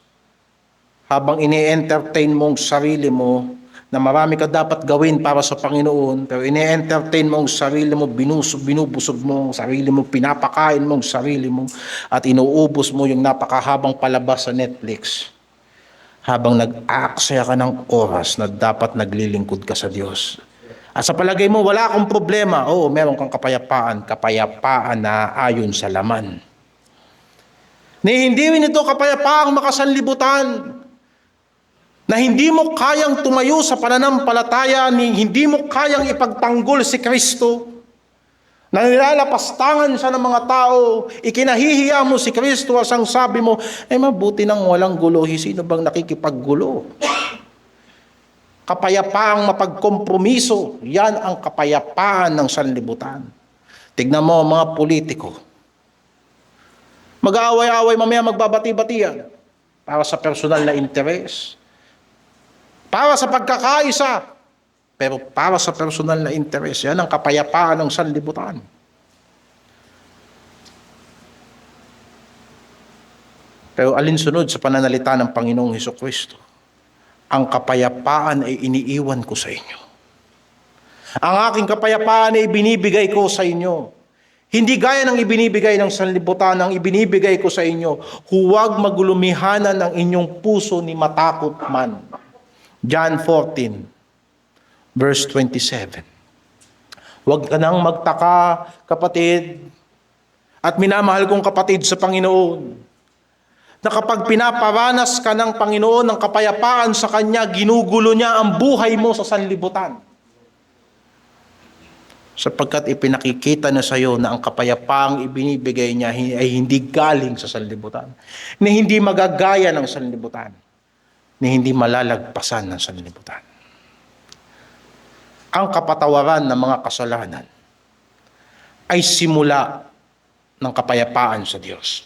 habang ini-entertain mo ang sarili mo na marami ka dapat gawin para sa Panginoon, pero ini-entertain mo ang sarili mo, binubusog mo ang sarili mo, pinapakain mo ang sarili mo, at inuubos mo yung napakahabang palabas sa Netflix habang nag-aaksaya ka ng oras na dapat naglilingkod ka sa Diyos. At sa palagay mo, wala akong problema. Oo, meron kang kapayapaan na ayon sa laman. Ni hindi rin ito kapayapaang makasanlibutan, na hindi mo kayang tumayo sa pananampalataya, ni hindi mo kayang ipagtanggol si Kristo, na nilalapastangan siya ng mga tao, ikinahihiya mo si Kristo, asang sabi mo, ay mabuti nang walang gulo, sino bang nakikipaggulo? Kapayapaang mapagkompromiso, yan ang kapayapaan ng sanlibutan. Tignan mo mga politiko, mag-aaway-aaway, mamaya magbabati-batian para sa personal na interes, para sa pagkakaisa, pero para sa personal na interes. Yan ang kapayapaan ng sanlibutan. Pero alinsunod sa pananalita ng Panginoong Hesukristo, ang kapayapaan ay iniiwan ko sa inyo. Ang aking kapayapaan ay binibigay ko sa inyo. Hindi gaya ng ibinibigay ng sanlibutan, ang ibinibigay ko sa inyo, huwag magulumihanan ang inyong puso ni matakot man. John 14, verse 27. Huwag ka nang magtaka, kapatid, at minamahal kong kapatid sa Panginoon, na kapag pinaparanas ka ng Panginoon ng kapayapaan sa Kanya, ginugulo niya ang buhay mo sa sanlibutan. Sapagkat ipinakikita na sa iyo na ang kapayapaang ibinibigay niya ay hindi galing sa sanlibutan, na hindi magagaya ng sanlibutan, na hindi malalagpasan ng sanlibutan. Ang kapatawaran ng mga kasalanan ay simula ng kapayapaan sa Diyos.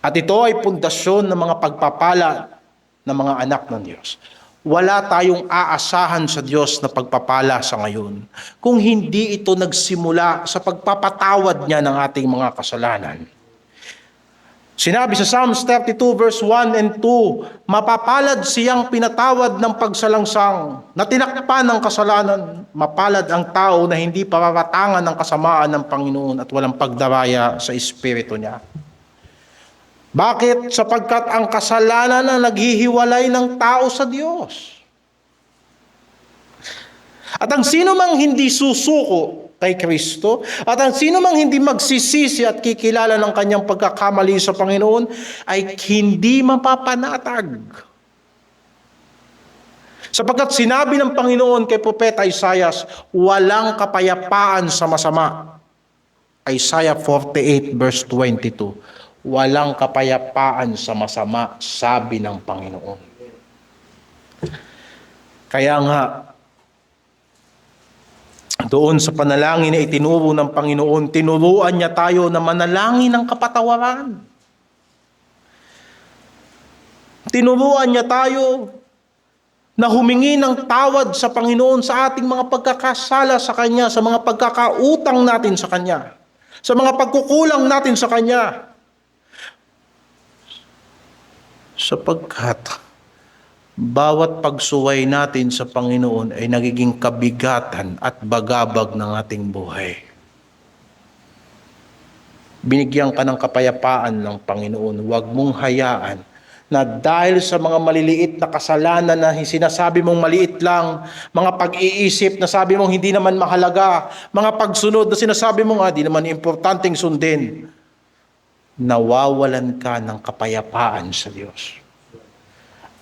At ito ay pundasyon ng mga pagpapala ng mga anak ng Diyos. Wala tayong aasahan sa Diyos na pagpapala sa ngayon kung hindi ito nagsimula sa pagpapatawad niya ng ating mga kasalanan. Sinabi sa Psalms 32 verse 1 and 2, mapapalad siyang pinatawad ng pagsalangsang, na tinakpan ng kasalanan, mapalad ang tao na hindi parapatangan ng kasamaan ng Panginoon at walang pagdaraya sa espiritu niya. Bakit? Sapagkat ang kasalanan na naghihiwalay ng tao sa Diyos. At ang sino mang hindi susuko kay Kristo, at ang sino mang hindi magsisisi at kikilala ng kanyang pagkakamali sa Panginoon, ay hindi mapapanatag. Sapagkat sinabi ng Panginoon kay Propeta Isaias, walang kapayapaan sa masama. Isaiah 48 verse 22. Walang kapayapaan sa masama, sabi ng Panginoon. Kaya nga, doon sa panalangin na itinuro ng Panginoon, tinuruan niya tayo na manalangin ng kapatawaran. Tinuruan niya tayo na humingi ng tawad sa Panginoon sa ating mga pagkakasala sa Kanya, sa mga pagkakautang natin sa Kanya, sa mga pagkukulang natin sa Kanya. Sapagkat bawat pagsuway natin sa Panginoon ay nagiging kabigatan at bagabag ng ating buhay. Binigyan ka ng kapayapaan ng Panginoon, huwag mong hayaan na dahil sa mga maliliit na kasalanan na sinasabi mong maliit lang, mga pag-iisip na sabi mong hindi naman mahalaga, mga pagsunod na sinasabi mong di naman importanteng sundin, nawawalan ka ng kapayapaan sa Diyos.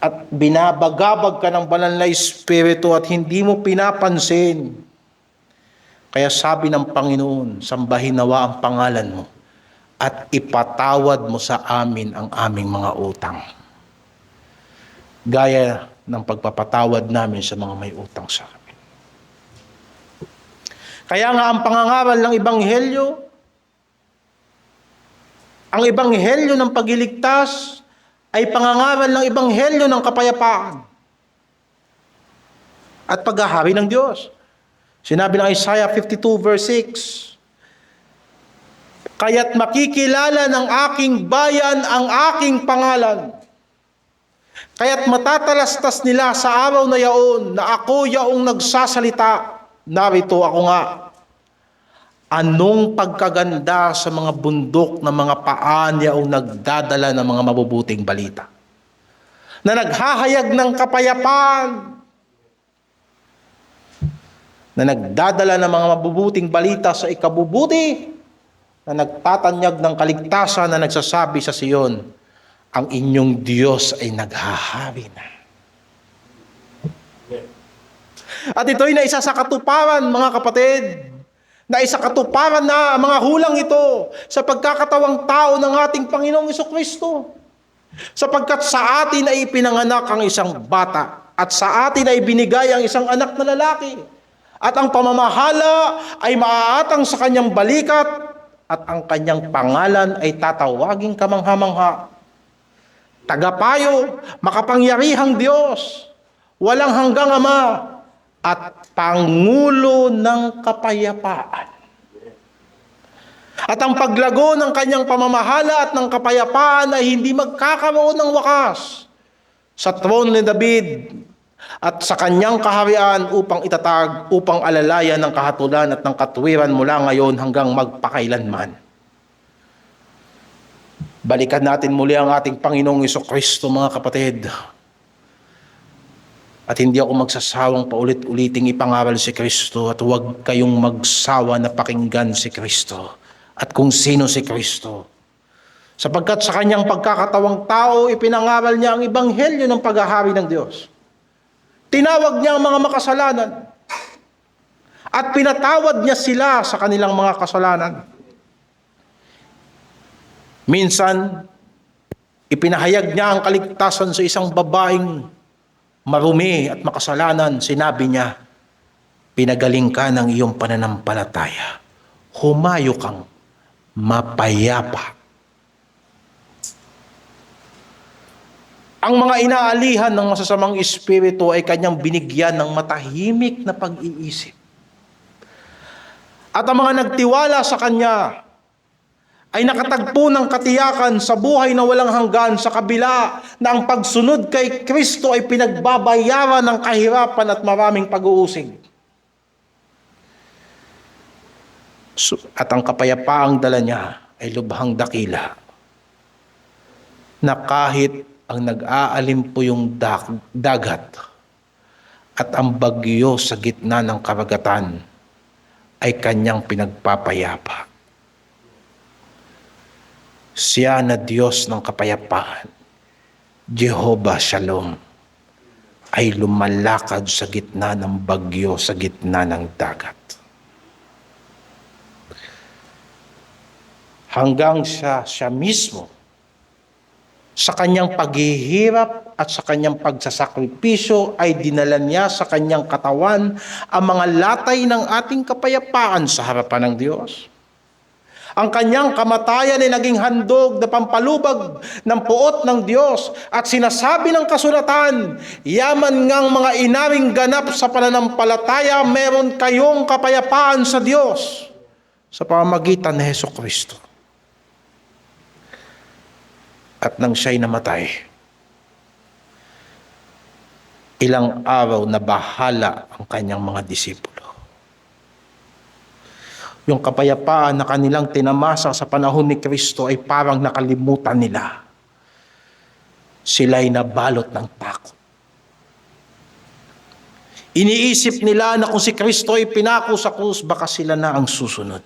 At binabagabag ka ng banal na Espiritu at hindi mo pinapansin. Kaya sabi ng Panginoon, sambahin nawa ang pangalan mo at ipatawad mo sa amin ang aming mga utang. Gaya ng pagpapatawad namin sa mga may utang sa amin. Kaya nga ang pangangaral ng Ebanghelyo ng pagliligtas ay pangangaral ng Ebanghelyo ng kapayapaan at paghahari ng Diyos. Sinabi ng Isaiah 52 verse 6, kaya't makikilala ng aking bayan ang aking pangalan. Kaya't matatalastas nila sa araw na yaon na ako yaong nagsasalita. Narito ako nga. Anong pagkaganda sa mga bundok ng mga paan yaong nagdadala ng mga mabubuting balita, na naghahayag ng kapayapaan, na nagdadala ng mga mabubuting balita sa ikabubuti, na nagtatanyag ng kaligtasan, na nagsasabi sa Siyon, ang inyong Diyos ay naghahari na. At ito'y naisa sa katuparan, mga kapatid, na isa katuparan na mga hulang ito sa pagkakatawang tao ng ating Panginoong Jesucristo. Sapagkat sa atin ay ipinanganak ang isang bata at sa atin ay binigay ang isang anak na lalaki. At ang pamamahala ay maaatang sa kanyang balikat at ang kanyang pangalan ay tatawaging kamangha-mangha. Tagapayo, makapangyarihang Diyos, walang hanggang Ama, at Pangulo ng kapayapaan. At ang paglago ng kanyang pamamahala at ng kapayapaan ay hindi magkakaroon ng wakas sa trono ni David at sa kanyang kaharian upang itatag, upang alalayan ng kahatulan at ng katuwiran mula ngayon hanggang magpakailanman. Balikan natin muli ang ating Panginoong Jesucristo, mga kapatid. At hindi ako magsasawang paulit-uliting ipangaral si Kristo at huwag kayong magsawa na pakinggan si Kristo at kung sino si Kristo. Sapagkat sa kanyang pagkakatawang tao, ipinangaral niya ang ebanghelyo ng paghahari ng Diyos. Tinawag niya ang mga makasalanan at pinatawad niya sila sa kanilang mga kasalanan. Minsan, ipinahayag niya ang kaligtasan sa isang babaeng marumi at makasalanan. Sinabi niya, pinagaling ka ng iyong pananampalataya. Humayo kang mapayapa. Ang mga inaalihan ng masasamang espiritu ay kanyang binigyan ng matahimik na pag-iisip. At ang mga nagtiwala sa kanya ay nakatagpo ng katiyakan sa buhay na walang hanggan sa kabila na ang pagsunod kay Kristo ay pinagbabayaran ng kahirapan at maraming pag-uusig. At ang kapayapaang dala niya ay lubhang dakila na kahit ang nag-aalimpo yung dagat at ang bagyo sa gitna ng karagatan ay kanyang pinagpapayapa. Siya na Diyos ng kapayapaan, Jehovah Shalom, ay lumalakad sa gitna ng bagyo, sa gitna ng dagat. Hanggang siya mismo, sa kanyang paghihirap at sa kanyang pagsasakripisyo ay dinala niya sa kanyang katawan ang mga latay ng ating kapayapaan sa harapan ng Diyos. Ang kanyang kamatayan ay naging handog na pampalubag ng puot ng Diyos at sinasabi ng kasulatan, yaman ngang mga inaring ganap sa pananampalataya, meron kayong kapayapaan sa Diyos sa pamamagitan ni Hesukristo. At nang siya'y namatay, ilang araw na bahala ang kanyang mga disipulo. Yung kapayapaan na kanilang tinamasa sa panahon ni Kristo ay parang nakalimutan nila. Sila'y nabalot ng takot. Iniisip nila na kung si Kristo ay pinako sa krus, baka sila na ang susunod.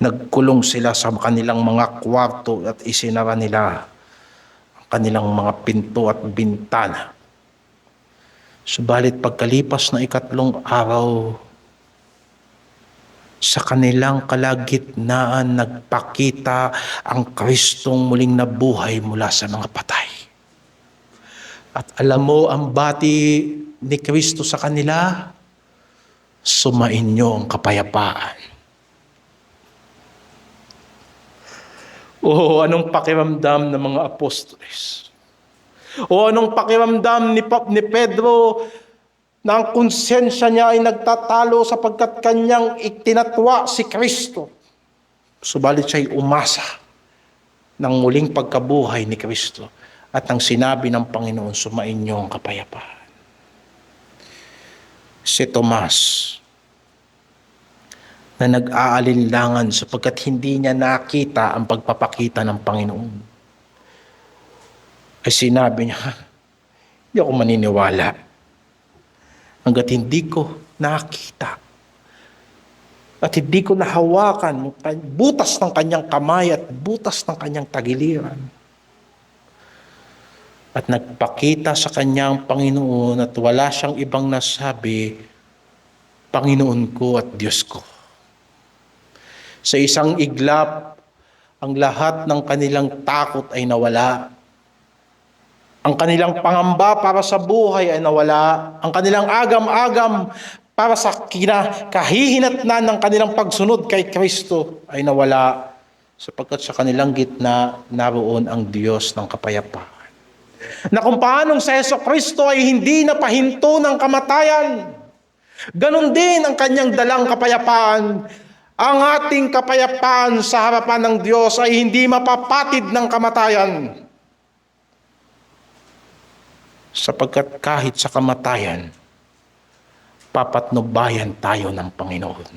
Nagkulong sila sa kanilang mga kwarto at isinara nila ang kanilang mga pinto at bintana. Subalit pagkalipas ng 3 araw, sa kanilang kalagitnaan nagpakita ang Kristong muling nabuhay mula sa mga patay. At alam mo ang bati ni Kristo sa kanila, sumainyo ang kapayapaan. O anong pakiramdam ng mga apostoles? O anong pakiramdam ni Pedro na ang konsensya niya ay nagtatalo sapagkat kanyang itinatwa si Kristo. Subalit siya'y umasa ng muling pagkabuhay ni Kristo at ang sinabi ng Panginoon, sumainyo ang kapayapaan. Si Tomas, na nag-aalinlangan sapagkat hindi niya nakita ang pagpapakita ng Panginoon, ay sinabi niya, hindi ako maniniwala hanggat hindi ko nakita at hindi ko nahawakan butas ng kanyang kamay at butas ng kanyang tagiliran. At nagpakita sa kanyang Panginoon at wala siyang ibang nasabi, Panginoon ko at Diyos ko. Sa isang iglap, ang lahat ng kanilang takot ay nawala. Ang kanilang pangamba para sa buhay ay nawala. Ang kanilang agam-agam para sa kahihinatnan ng kanilang pagsunod kay Kristo ay nawala. Sapagkat sa kanilang gitna, naroon ang Diyos ng kapayapaan. Na kung paanong sa Hesukristo ay hindi napahinto ng kamatayan, ganon din ang kanyang dalang kapayapaan. Ang ating kapayapaan sa harapan ng Diyos ay hindi mapapatid ng kamatayan. Sapagkat kahit sa kamatayan, papatnubayan tayo ng Panginoon.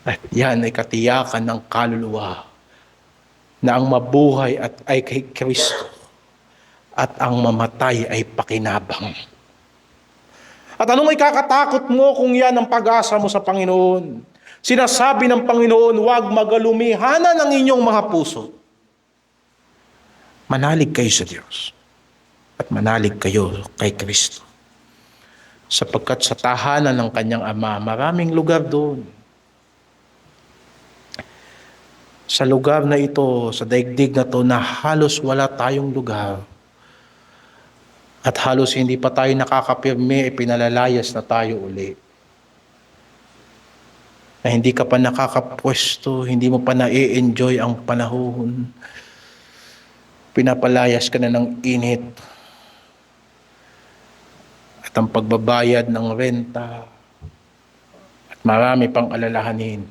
At yan ay katiyakan ng kaluluwa na ang mabuhay ay kay Kristo at ang mamatay ay pakinabang. At anong ikakatakot mo kung yan ang pag-asa mo sa Panginoon? Sinasabi ng Panginoon, huwag magalumihanan ang inyong mga puso. Manalig kayo sa Diyos at manalig kayo kay Kristo. Sapagkat sa tahanan ng kanyang Ama, maraming lugar doon. Sa lugar na ito, sa daigdig na ito, na halos wala tayong lugar. At halos hindi pa tayo nakakapirme, pinalalayas na tayo uli. Na hindi ka pa nakakapwesto, hindi mo pa na-enjoy ang panahon. Pinapalayas ka na ng init. At ang pagbabayad ng renta. At marami pang alalahanin.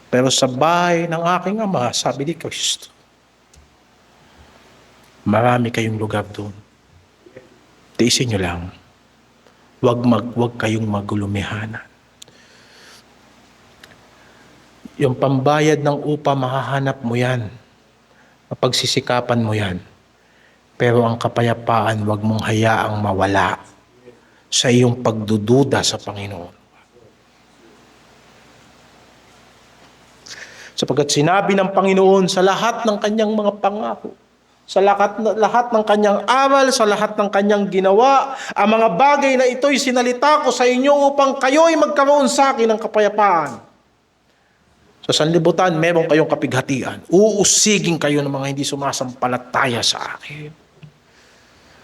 Pero sa bahay ng aking Ama, sabi ni Kristo, marami kayong lugar doon. Tiisin nyo lang. Huwag kayong magulumihanan. Yung pambayad ng upa, mahahanap mo yan. Mapagsisikapan mo yan. Pero ang kapayapaan, huwag mong hayaang mawala sa iyong pagdududa sa Panginoon. Sapagkat sinabi ng Panginoon sa lahat ng kanyang mga pangako, Sa lahat ng kanyang aral, sa lahat ng kanyang ginawa, ang mga bagay na ito'y sinalita ko sa inyo upang kayo'y magkaroon sa akin ng kapayapaan. Sa sanlibutan, meron kayong kapighatian. Uusigin kayo ng mga hindi sumasampalataya sa akin.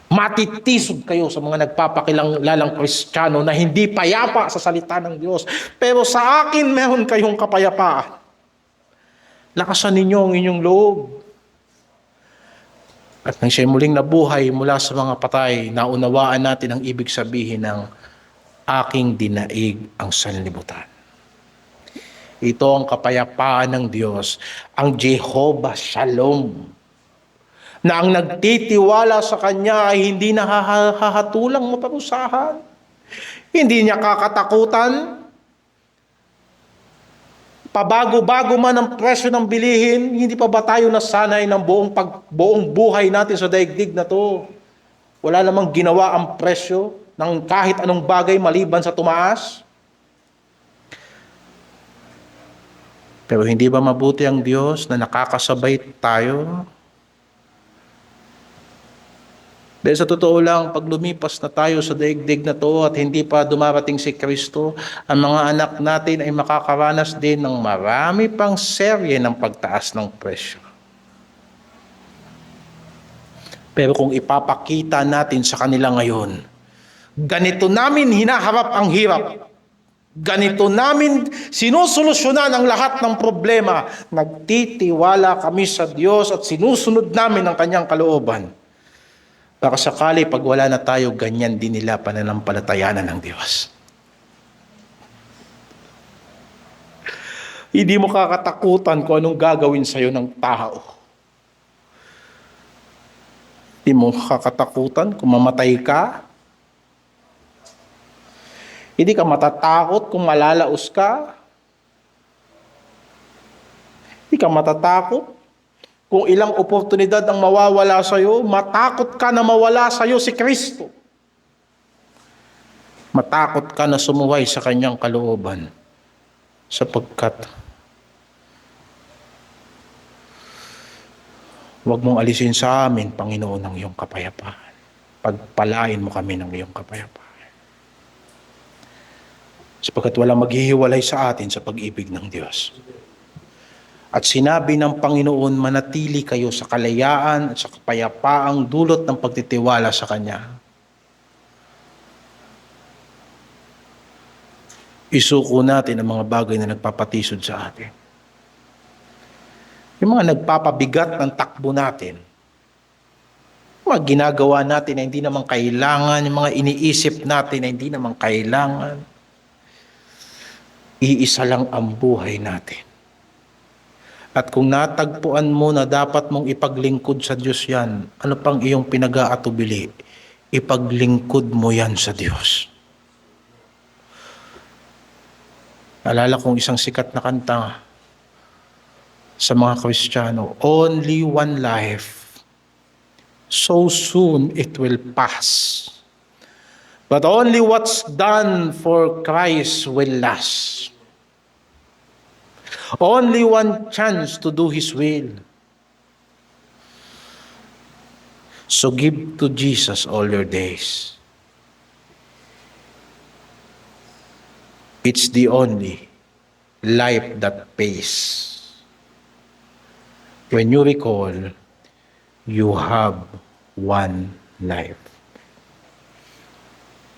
Matitisod kayo sa mga nagpapakilalang Kristiyano na hindi payapa sa salita ng Diyos. Pero sa akin, meron kayong kapayapaan. Lakasan ninyo ang inyong loob. At nang siya'y muling nabuhay mula sa mga patay, naunawaan natin ang ibig sabihin ng aking dinaig ang sanlibutan. Ito ang kapayapaan ng Diyos, ang Jehovah Shalom, na ang nagtitiwala sa Kanya ay hindi nahahatulang maparusahan. Hindi niya kakatakutan. Pabago-bago man ang presyo ng bilihin, hindi pa ba tayo nasanay ng buong buhay natin sa daigdig na to? Wala namang ginawa ang presyo ng kahit anong bagay maliban sa tumaas. Pero hindi ba mabuti ang Diyos na nakakasabay tayo? Dahil sa totoo lang, pag lumipas na tayo sa daigdig na to at hindi pa dumarating si Kristo, ang mga anak natin ay makakaranas din ng marami pang serye ng pagtaas ng presyo. Pero kung ipapakita natin sa kanila ngayon, ganito namin hinaharap ang hirap, ganito namin sinusolusyonan ang lahat ng problema, nagtitiwala kami sa Diyos at sinusunod namin ang Kanyang kalooban. Baka sakali pag wala na tayo, ganyan din nila pananampalatayanan ng Diyos. Hindi mo kakatakutan kung anong gagawin sa'yo ng tao. Hindi mo kakatakutan kung mamatay ka. Hindi ka matatakot kung malalaos ka. Hindi ka matatakot kung ilang oportunidad ang mawawala sa iyo. Matakot ka na mawala sa iyo si Kristo. Matakot ka na sumuway sa Kanyang kalooban, sapagkat huwag mong alisin sa amin, Panginoon, ang iyong kapayapaan. Pagpalain mo kami ng iyong kapayapaan. Sapagkat walang maghihiwalay sa atin sa pag-ibig ng Diyos. At sinabi ng Panginoon, manatili kayo sa kalayaan at sa kapayapaang dulot ng pagtitiwala sa Kanya. Isuko natin ang mga bagay na nagpapatisod sa atin. Yung mga nagpapabigat ng takbo natin. Yung mga ginagawa natin na hindi naman kailangan, yung mga iniisip natin na hindi naman kailangan. Iisa lang ang buhay natin. At kung natagpuan mo na dapat mong ipaglingkod sa Diyos yan, ano pang iyong pinag-aatubili? Ipaglingkod mo yan sa Diyos. Alala kong isang sikat na kanta sa mga Kristiyano, only one life, so soon it will pass. But only what's done for Christ will last. Only one chance to do His will. So give to Jesus all your days. It's the only life that pays. When you recall, you have one life.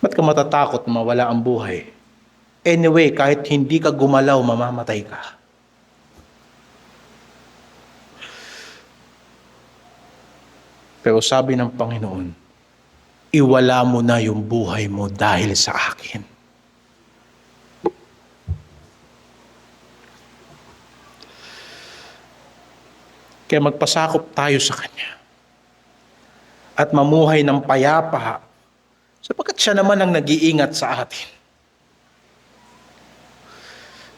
Ba't ka matatakot na mawala ang buhay? Anyway, kahit hindi ka gumalaw, mamamatay ka. Pero sabi ng Panginoon, iwala mo na yung buhay mo dahil sa akin. Kaya magpasakop tayo sa Kanya at mamuhay ng payapa, sapagkat siya naman ang nag-iingat sa atin.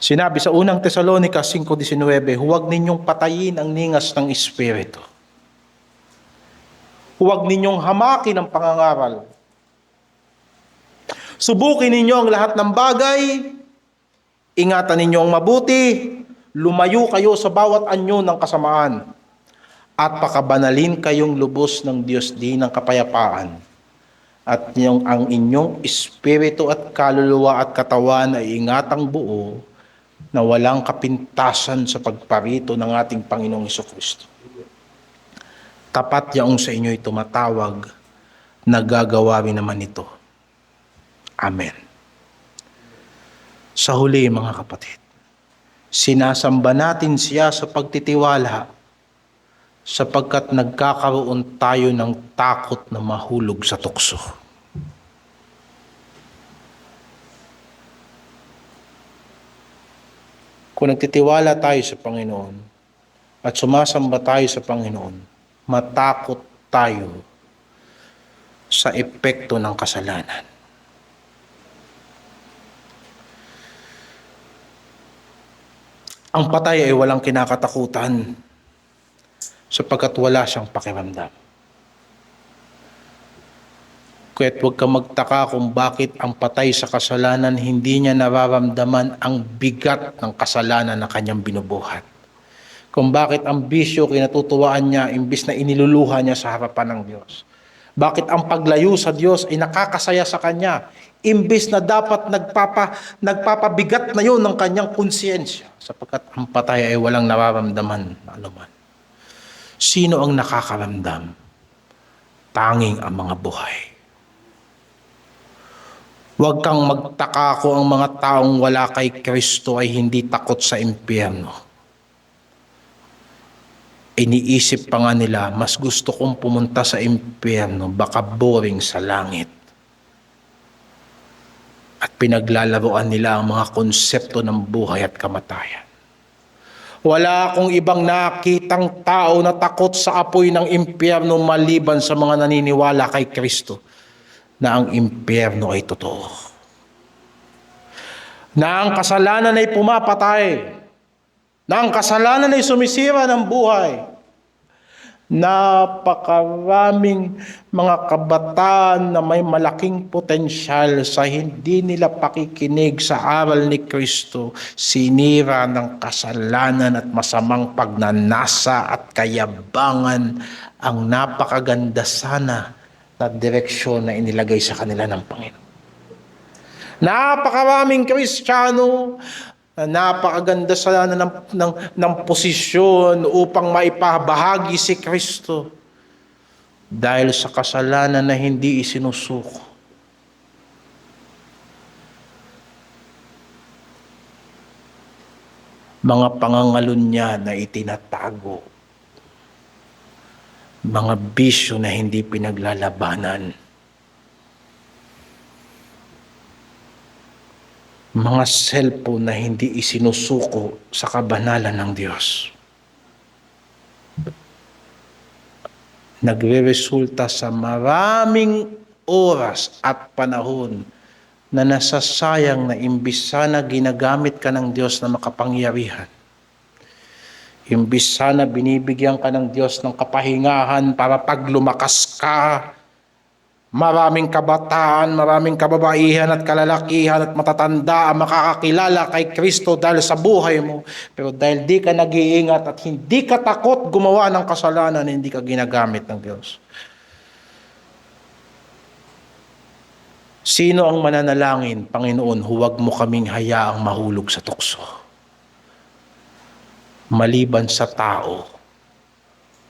Sinabi sa unang Tesalonica 5:19, huwag ninyong patayin ang ningas ng Espiritu. Huwag ninyong hamakin ang pangangaral. Subukin ninyo ang lahat ng bagay. Ingatan ninyo ang mabuti. Lumayo kayo sa bawat anyo ng kasamaan. at pakabanalin kayong lubos ng Diyos din ng kapayapaan, at ang inyong espiritu at kaluluwa at katawan ay ingatang buo na walang kapintasan sa pagparito ng ating Panginoong Hesukristo. Tapat yaong sa inyo'y tumatawag, nagagawa rin naman ito. Amen. Sa huli, mga kapatid, sinasamba natin siya sa pagtitiwala, sapagkat nagkakaroon tayo ng takot na mahulog sa tukso. Kung nagtitiwala tayo sa Panginoon at sumasamba tayo sa Panginoon, matakot tayo sa epekto ng kasalanan. Ang patay ay walang kinakatakutan sapagkat wala siyang pakiramdam. Kaya't huwag ka magtaka kung bakit ang patay sa kasalanan hindi niya nararamdaman ang bigat ng kasalanan na kanyang binubuhat. Kung bakit ang bisyo kinatutuwaan niya imbis na iniluluha niya sa harapan ng Diyos. Bakit ang paglayo sa Diyos ay nakakasaya sa kanya imbis na dapat nagpapabigat na yun ng kanyang konsyensya, sapagkat ang patay ay walang nararamdaman na anuman. Sino ang nakakaramdam? Tanging ang mga buhay. Huwag kang magtaka kung ang mga taong wala kay Kristo ay hindi takot sa impyerno. Iniisip pa nga nila, mas gusto kong pumunta sa impyerno, baka boring sa langit. At pinaglalaroan nila ang mga konsepto ng buhay at kamatayan. Wala akong ibang nakitang tao na takot sa apoy ng impyerno maliban sa mga naniniwala kay Kristo na ang impyerno ay totoo. Na ang kasalanan ay pumapatay. Na ang kasalanan ay sumisira ng buhay. Napakaraming mga kabataan na may malaking potensyal sa hindi nila pakikinig sa aral ni Kristo, sinira ng kasalanan at masamang pagnanasa at kayabangan ang napakaganda sana na direksyon na inilagay sa kanila ng Panginoon. Napakaraming Kristiyano na napakaganda sana ng posisyon upang maipabahagi si Kristo dahil sa kasalanan na hindi isinusuko. Mga pangangalun niya na itinatago. Mga bisyo na hindi pinaglalabanan. Mga cellphone na hindi isinusuko sa kabanalan ng Diyos. Nagre-resulta sa maraming oras at panahon na nasasayang na imbis sana ginagamit ka ng Diyos na makapangyarihan. Imbis sana binibigyan ka ng Diyos ng kapahingahan para pag lumakas ka, maraming kabataan, maraming kababaihan at kalalakihan at matatanda ang makakakilala kay Kristo dahil sa buhay mo. Pero dahil di ka nag-iingat at hindi ka takot gumawa ng kasalanan, hindi ka ginagamit ng Diyos. Sino ang mananalangin, Panginoon, huwag mo kaming hayaang mahulog sa tukso? Maliban sa tao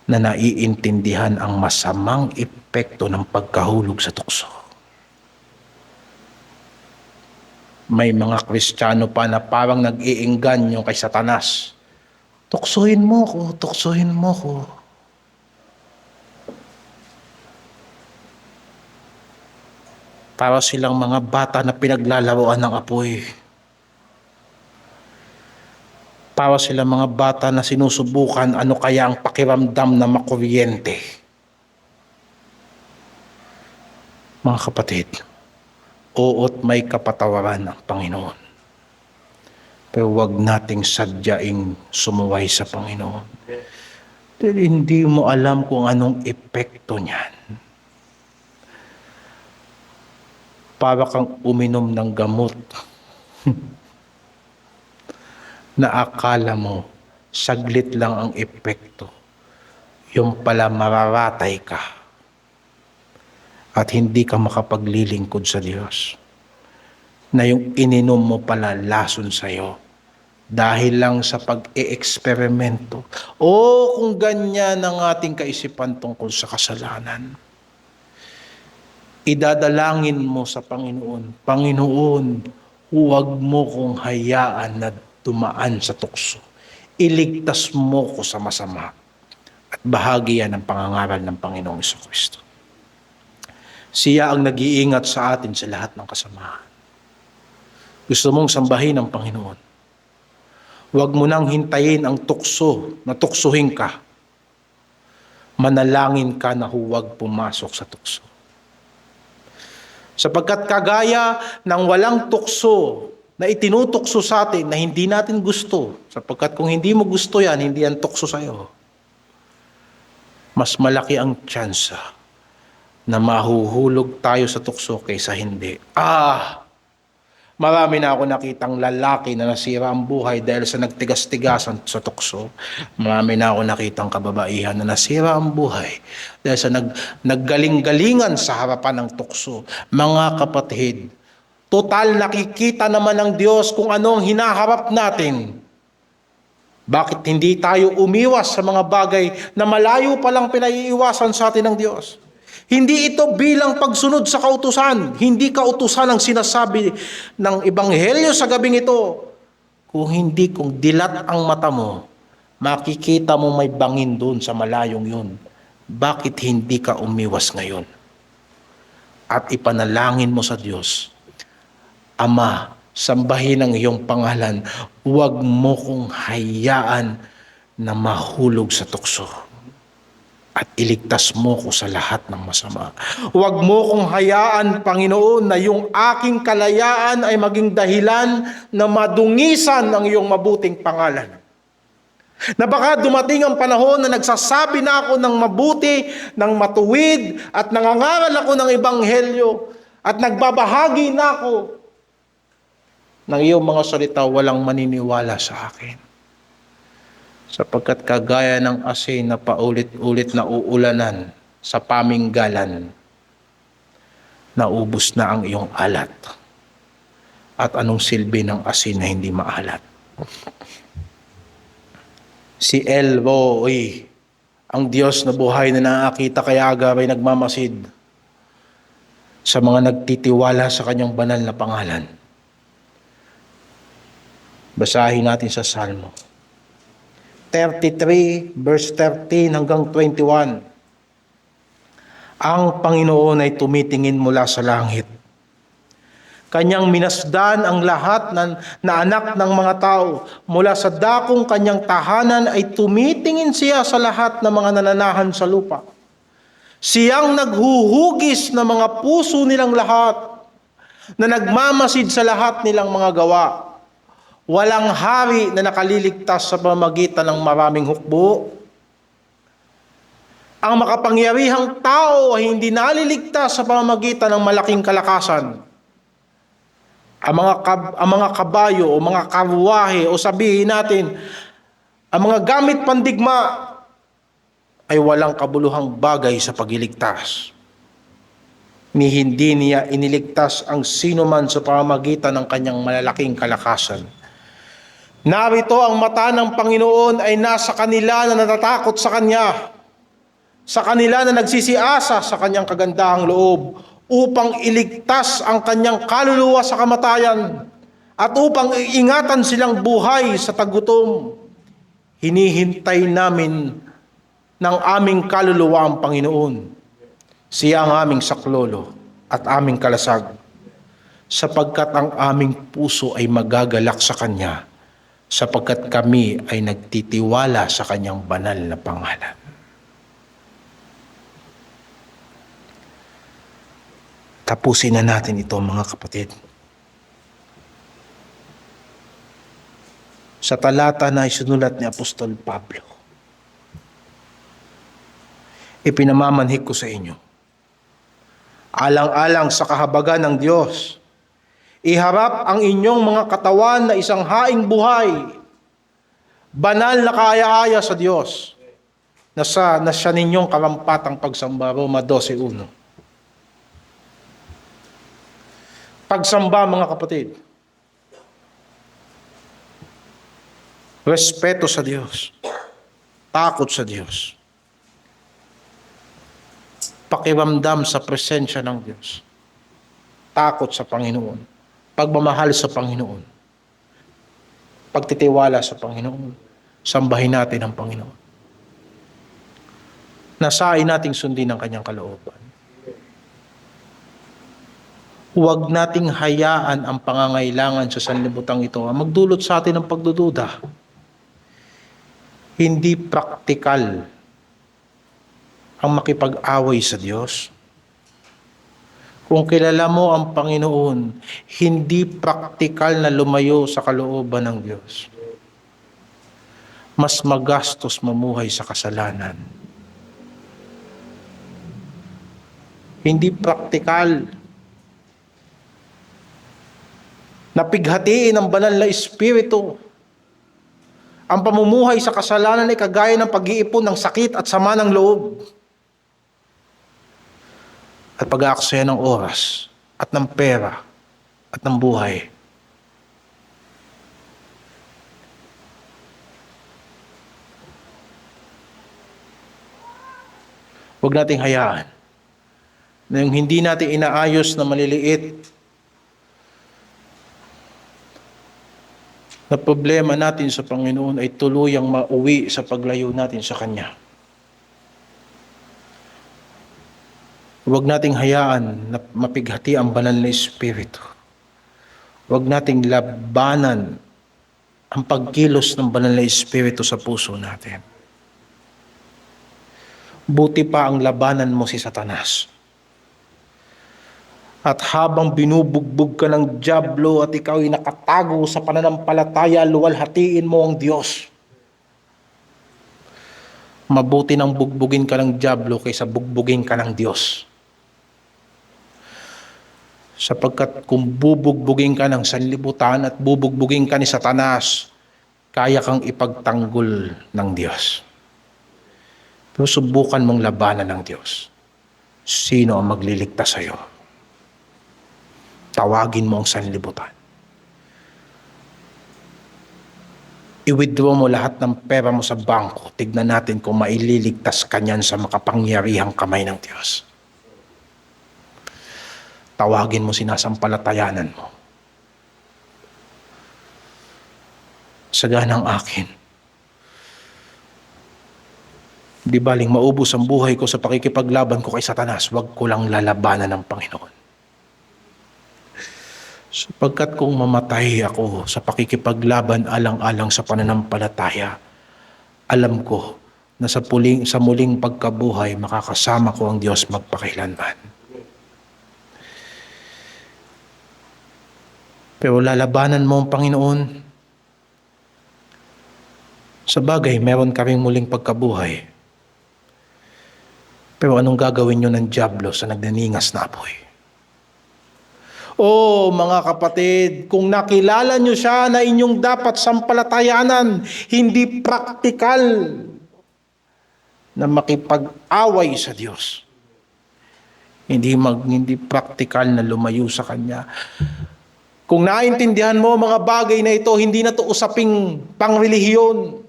na naiintindihan ang masamang epekto ng pagkahulog sa tukso. May mga Kristiyano pa na parang nag-iingganyo kay Satanas. Tuksuhin mo ko, tuksuhin mo ko. Para silang mga bata na pinaglalaroan ng apoy. Para silang mga bata na sinusubukan ano kaya ang pakiramdam na makuryente. Mga kapatid, oo't may kapatawaran ng Panginoon. Pero huwag nating sadyaing sumuway sa Panginoon. Dahil hindi mo alam kung anong epekto niyan. Para kang uminom ng gamot na akala mo saglit lang ang epekto. yung pala mararatay ka at hindi ka makapaglilingkod sa Diyos. Na yung ininom mo pala lason sa'yo dahil lang sa pag-e-eksperimento. O kung ganyan ang ating kaisipan tungkol sa kasalanan, idadalangin mo sa Panginoon, Panginoon, huwag mo kong hayaan na dumaan sa tukso. Iligtas mo ko sa masama. At bahagi yan ng pangangaral ng Panginoong Jesucristo. Siya ang nag-iingat sa atin sa lahat ng kasamaan. Gusto mong sambahin ang Panginoon. Huwag mo nang hintayin ang tukso na tuksuhin ka. Manalangin ka na huwag pumasok sa tukso. Sapagkat kagaya ng walang tukso na itinutukso sa atin na hindi natin gusto, sapagkat kung hindi mo gusto yan, hindi yan tukso sa'yo, mas malaki ang tsansa na mahuhulog tayo sa tukso kaysa hindi. Marami na ako nakitang lalaki na nasira ang buhay dahil sa nagtigas-tigasan sa tukso. Marami na ako nakitang kababaihan na nasira ang buhay dahil sa naggaling-galingan sa harapan ng tukso. Mga kapatid, total nakikita naman ng Diyos kung ano ang hinaharap natin. Bakit hindi tayo umiwas sa mga bagay na malayo palang pinaiiwasan sa atin ng Diyos? Hindi ito bilang pagsunod sa kautusan. Hindi kautusan ang sinasabi ng Ebanghelyo sa gabing ito. Kung dilat ang mata mo, makikita mo may bangin doon sa malayong yun. Bakit hindi ka umiwas ngayon? At ipanalangin mo sa Diyos, Ama, sambahin ang iyong pangalan. Huwag mo kong hayaan na mahulog sa tukso. At iligtas mo ko sa lahat ng masama. Huwag mo kong hayaan, Panginoon, na yung aking kalayaan ay maging dahilan na madungisan ang iyong mabuting pangalan. Na baka dumating ang panahon na nagsasabi na ako ng mabuti, ng matuwid, at nangangaral ako ng Ebanghelyo, at nagbabahagi na ako ng iyong mga salita, walang maniniwala sa akin. Sapagkat kagaya ng asin na paulit-ulit na uulanan sa paminggalan, naubos na ang iyong alat. At anong silbi ng asin na hindi maalat? Si Elroy, ang Diyos na buhay na nakakita kay Agar ay nagmamasid sa mga nagtitiwala sa kanyang banal na pangalan. Basahin natin sa Salmo 33, verse 13 hanggang 21. Ang Panginoon ay tumitingin mula sa langit. Kanyang minasdan ang lahat na anak ng mga tao. Mula sa dakong kanyang tahanan ay tumitingin siya sa lahat ng mga nananahan sa lupa. Siyang naghuhugis ng mga puso nilang lahat, na nagmamasid sa lahat nilang mga gawa. Walang hari na nakaliligtas sa pamamagitan ng maraming hukbo. Ang makapangyarihang tao ay hindi naliligtas sa pamamagitan ng malaking kalakasan. Ang mga kabayo o mga karwahe o sabihin natin, ang mga gamit pandigma ay walang kabuluhang bagay sa pagliligtas. Ni hindi niya iniligtas ang sino man sa pamamagitan ng kanyang malalaking kalakasan. Narito ang mata ng Panginoon ay nasa kanila na natatakot sa Kanya, sa kanila na nagsisiasa sa Kanyang kagandahang loob, upang iligtas ang Kanyang kaluluwa sa kamatayan, at upang iingatan silang buhay sa tagutom. Hinihintay namin ng aming kaluluwa ang Panginoon. Siya ang aming saklolo at aming kalasag, sapagkat ang aming puso ay magagalak sa Kanya, sapagkat kami ay nagtitiwala sa Kanyang banal na pangalan. Tapusin na natin ito, mga kapatid. Sa talata na isinulat ni Apostol Pablo, ipinamamanhik ko sa inyo, alang-alang sa kahabagan ng Diyos, iharap ang inyong mga katawan na isang haing buhay, banal na kaaya-aya sa Diyos. na siya ninyong karampatang pagsamba, Roma 12:1. Pagsamba, mga kapatid, respeto sa Diyos, takot sa Diyos, pakiramdam sa presensya ng Diyos, takot sa Panginoon, pagmamahal sa Panginoon, pagtitiwala sa Panginoon, sambahin natin ang Panginoon. Nasain nating sundin ang kanyang kalooban. Huwag nating hayaan ang pangangailangan sa sanlibutan ito ang magdulot sa atin ng pagdududa. Hindi praktikal ang makipag-away sa Diyos. Kung kilala mo ang Panginoon, hindi praktikal na lumayo sa kalooban ng Diyos. Mas magastos mamuhay sa kasalanan. Hindi praktikal. Napighatiin ng banal na Espiritu. Ang pamumuhay sa kasalanan ay kagaya ng pag-iipon ng sakit at sama ng loob. At pag-aaksaya ng oras at ng pera at ng buhay. Huwag nating hayaan na yung hindi natin inaayos na maliliit na problema natin sa Panginoon ay tuluyang mauwi sa paglayo natin sa Kanya. Huwag nating hayaan na mapighati ang banal na Espiritu. Huwag nating labanan ang pagkilos ng banal na Espiritu sa puso natin. Buti pa ang labanan mo si Satanas. At habang binubugbog ka ng dyablo at ikaw ay nakatago sa pananampalataya, luwalhatiin mo ang Diyos. Mabuti nang bugbugin ka ng dyablo kaysa bugbugin ka ng Diyos. Sapagkat kung bubugbugin ka ng sanlibutan at bubugbugin ka ni Satanas, kaya kang ipagtanggol ng Diyos. Pero subukan mong labanan ng Diyos. Sino ang magliligtas sa iyo? Tawagin mo ang sanlibutan. I-withdraw mo lahat ng pera mo sa bangko. Tignan natin kung maililigtas ka niyan sa makapangyarihang kamay ng Diyos. Tawagin mo sinasampalatayanan mo. Saganang akin. Di baling maubos ang buhay ko sa pakikipaglaban ko kay Satanas, wag ko lang lalabanan ng Panginoon. Sapagkat kung mamatay ako sa pakikipaglaban alang-alang sa pananampalataya, alam ko na sa muling pagkabuhay makakasama ko ang Diyos magpakailanman. Pero lalabanan mo ang Panginoon. Sa bagay, meron ka ring muling pagkabuhay. Pero anong gagawin nyo ng dyablo sa nagnaningas na apoy? Oh, mga kapatid, kung nakilala nyo siya na inyong dapat sampalatayanan, hindi praktikal na makipag-away sa Diyos. Hindi praktikal na lumayo sa Kanya. Kung naintindihan mo mga bagay na ito, hindi na ito usaping pangrelihiyon.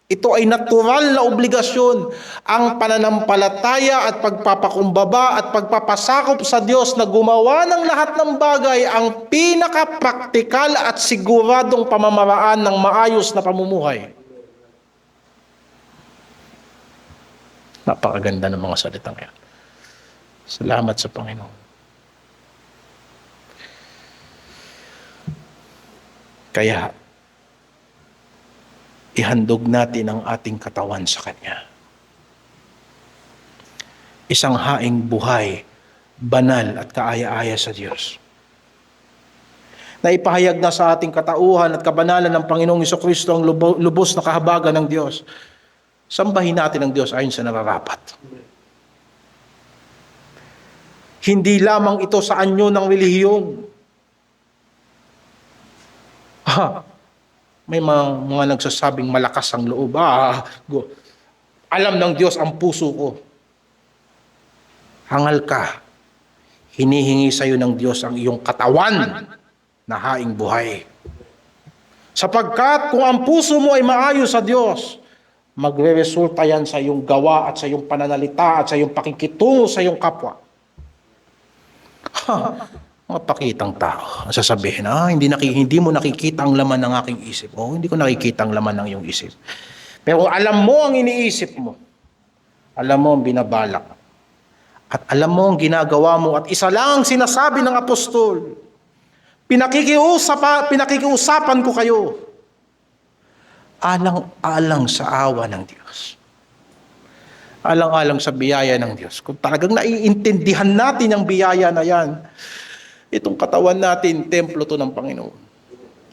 Ito ay natural na obligasyon. Ang pananampalataya at pagpapakumbaba at pagpapasakop sa Diyos na gumawa ng lahat ng bagay ang pinaka-praktikal at siguradong pamamaraan ng maayos na pamumuhay. Napakaganda ng mga salitang yan. Salamat sa Panginoon. Kaya, ihandog natin ang ating katawan sa Kanya. Isang haing buhay, banal at kaaya-aya sa Diyos. Na ipahayag na sa ating katauhan at kabanalan ng Panginoong Jesucristo ang lubos na kahabagan ng Diyos. Sambahin natin ang Diyos ayon sa nararapat. Hindi lamang ito sa anyo ng relihiyon. May mga nagsasabing malakas ang loob. Alam ng Diyos ang puso ko. Hangal ka. Hinihingi sa iyo ng Diyos ang iyong katawan na haing buhay. Sapagkat kung ang puso mo ay maayos sa Diyos, magre-resulta yan sa iyong gawa at sa iyong pananalita at sa iyong pakikitungo sa iyong kapwa. Mapakitang tao. Sasabihin, hindi mo nakikita ang laman ng aking isip. Hindi ko nakikita ang laman ng iyong isip. Pero alam mo ang iniisip mo. Alam mo ang binabalak. At alam mo ang ginagawa mo. At isa lang ang sinasabi ng apostol. Pinakikiusapan ko kayo. Alang-alang sa awa ng Diyos. Alang-alang sa biyaya ng Diyos. Kung talagang naiintindihan natin ang biyaya na yan, itong katawan natin, templo to ng Panginoon.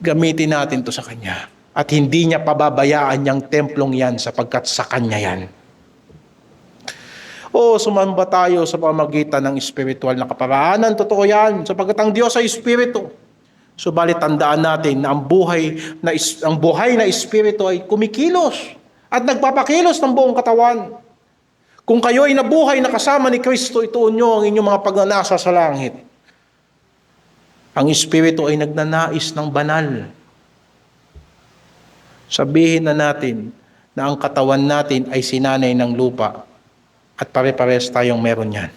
Gamitin natin to sa Kanya. At hindi niya pababayaan yung templong yan sapagkat sa Kanya yan. Sumamba tayo sa pamamagitan ng spiritual na kaparaanan. Totoo yan, sapagkat ang Diyos ay Espiritu. Subalit tandaan natin na ang buhay na Espiritu ay kumikilos at nagpapakilos ng buong katawan. Kung kayo ay nabuhay na kasama ni Kristo, ituon nyo ang inyong mga pagnanasa sa langit. Ang Espiritu ay nagnanais ng banal. Sabihin na natin na ang katawan natin ay sinanay ng lupa. At pare-pares tayong meron yan.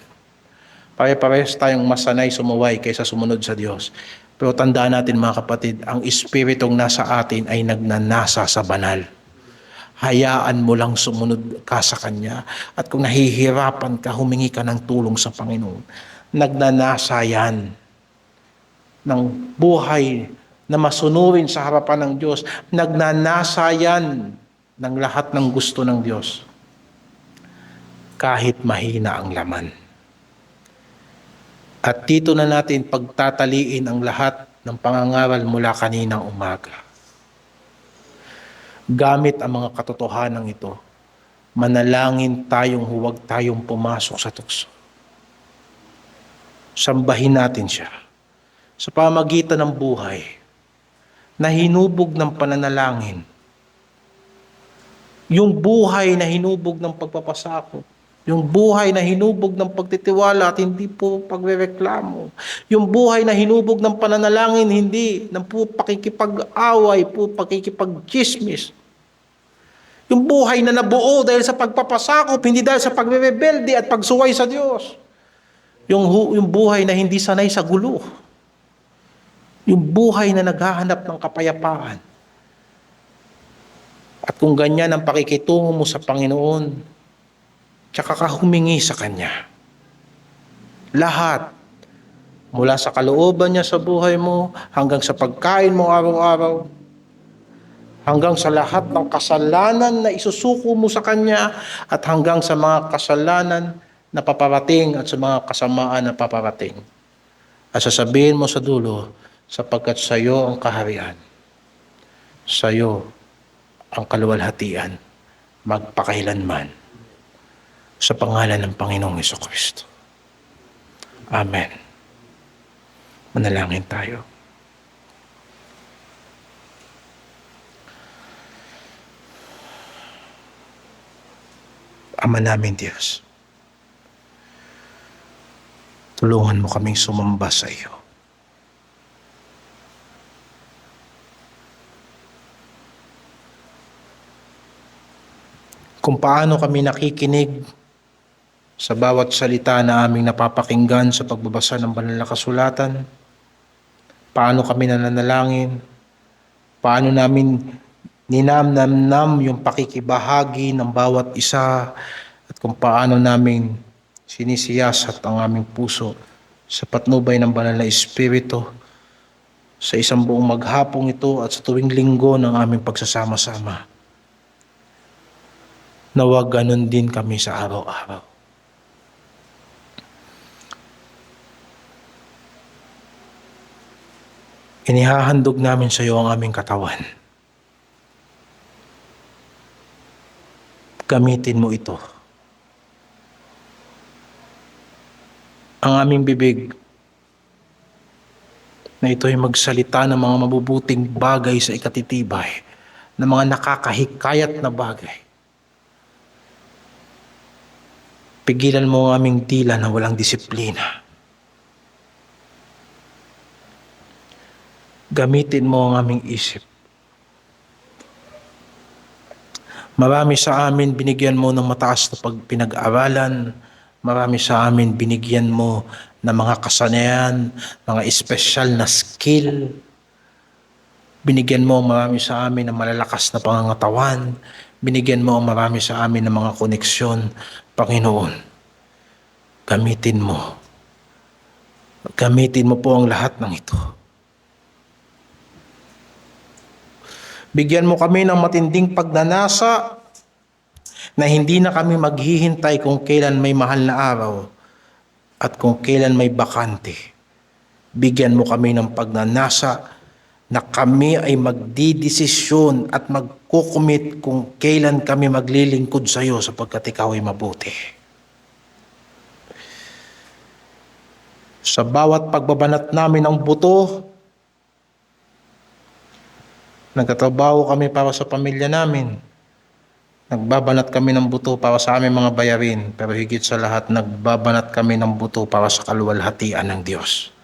Pare-pares tayong masanay sumuway kaysa sumunod sa Diyos. Pero tandaan natin mga kapatid, ang Espiritong nasa atin ay nagnanasa sa banal. Hayaan mo lang sumunod ka sa Kanya. At kung nahihirapan ka, humingi ka ng tulong sa Panginoon. Nagnanasa yan ng buhay na masunurin sa harapan ng Diyos. Nagnanasa yan ng lahat ng gusto ng Diyos. Kahit mahina ang laman. At dito na natin pagtataliin ang lahat ng pangangaral mula kaninang umaga. Gamit ang mga katotohanan ito, manalangin tayong huwag tayong pumasok sa tukso. Sambahin natin siya sa pamagitan ng buhay na hinubog ng pananalangin. Yung buhay na hinubog ng pagpapasakop. Yung buhay na hinubog ng pagtitiwala at hindi po pagrereklamo. Yung buhay na hinubog ng pananalangin, hindi ng po pakikipag-away, po pakikipag-chismis. Yung buhay na nabuo dahil sa pagpapasakop, hindi dahil sa pagrebelde at pagsuway sa Diyos. Yung buhay na hindi sanay sa gulo. Yung buhay na naghahanap ng kapayapaan. At kung ganyan ang pakikitungo mo sa Panginoon, tsaka ka humingi sa Kanya. Lahat, mula sa kalooban niya sa buhay mo, hanggang sa pagkain mo araw-araw, hanggang sa lahat ng kasalanan na isusuko mo sa Kanya, at hanggang sa mga kasalanan na paparating at sa mga kasamaan na paparating. At sasabihin mo sa dulo, sapagkat sa iyo ang kaharian, sa iyo ang kaluwalhatian, magpakailanman. Sa pangalan ng Panginoong Jesucristo. Amen. Manalangin tayo. Ama namin Diyos, tulungan mo kaming sumamba sa iyo. Kung paano kami nakikinig sa bawat salita na aming napapakinggan sa pagbabasa ng banal na kasulatan, paano kami nananalangin, paano namin ninamnam yung pakikibahagi ng bawat isa, at kung paano namin sinisiyasat ang aming puso sa patnubay ng banal na Espiritu sa isang buong maghapong ito at sa tuwing linggo ng aming pagsasama-sama. Nawag ganun din kami sa araw-araw. Inihahandog namin sa iyo ang aming katawan. Gamitin mo ito. Ang aming bibig na ito ay magsalita ng mga mabubuting bagay sa ikatitibay, ng mga nakakahikayat na bagay. Pigilan mo ang aming dila na walang disiplina. Gamitin mo ang aming isip. Marami sa amin binigyan mo ng mataas na pinag-aralan. Marami sa amin binigyan mo ng mga kasanayan, mga espesyal na skill. Binigyan mo marami sa amin ng malalakas na pangangatawan. Binigyan mo marami sa amin ng mga koneksyon. Panginoon, gamitin mo. Gamitin mo po ang lahat ng ito. Bigyan mo kami ng matinding pagnanasa na hindi na kami maghihintay kung kailan may mahal na araw at kung kailan may bakante. Bigyan mo kami ng pagnanasa na kami ay magdidesisyon at magkukumit kung kailan kami maglilingkod sa iyo sapagkat ikaw ay mabuti. Sa bawat pagbabanat namin ng buto, nagtatrabaho kami para sa pamilya namin. Nagbabanat kami ng buto para sa aming mga bayarin, pero higit sa lahat, nagbabanat kami ng buto para sa kaluwalhatian ng Diyos.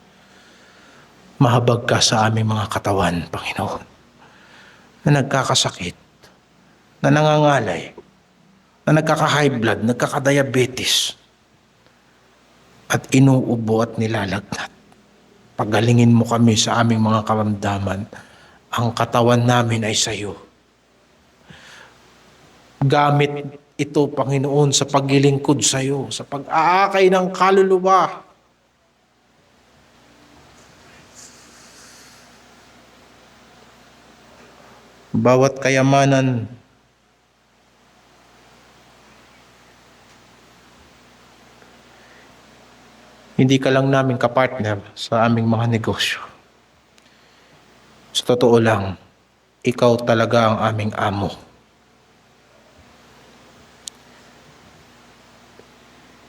Mahabag ka sa aming mga katawan, Panginoon, na nagkakasakit, na nangangalay, na nagkaka-high blood, nagkaka-diabetes, at inuubo at nilalagnat. Pagalingin mo kami sa aming mga karamdaman. Ang katawan namin ay sa iyo. Gamit ito, Panginoon, sa paglilingkod sa iyo, sa pag-aakay ng kaluluwa. Bawat kayamanan, hindi ka lang namin kapartner sa aming mga negosyo. Sa totoo lang, ikaw talaga ang aming amo.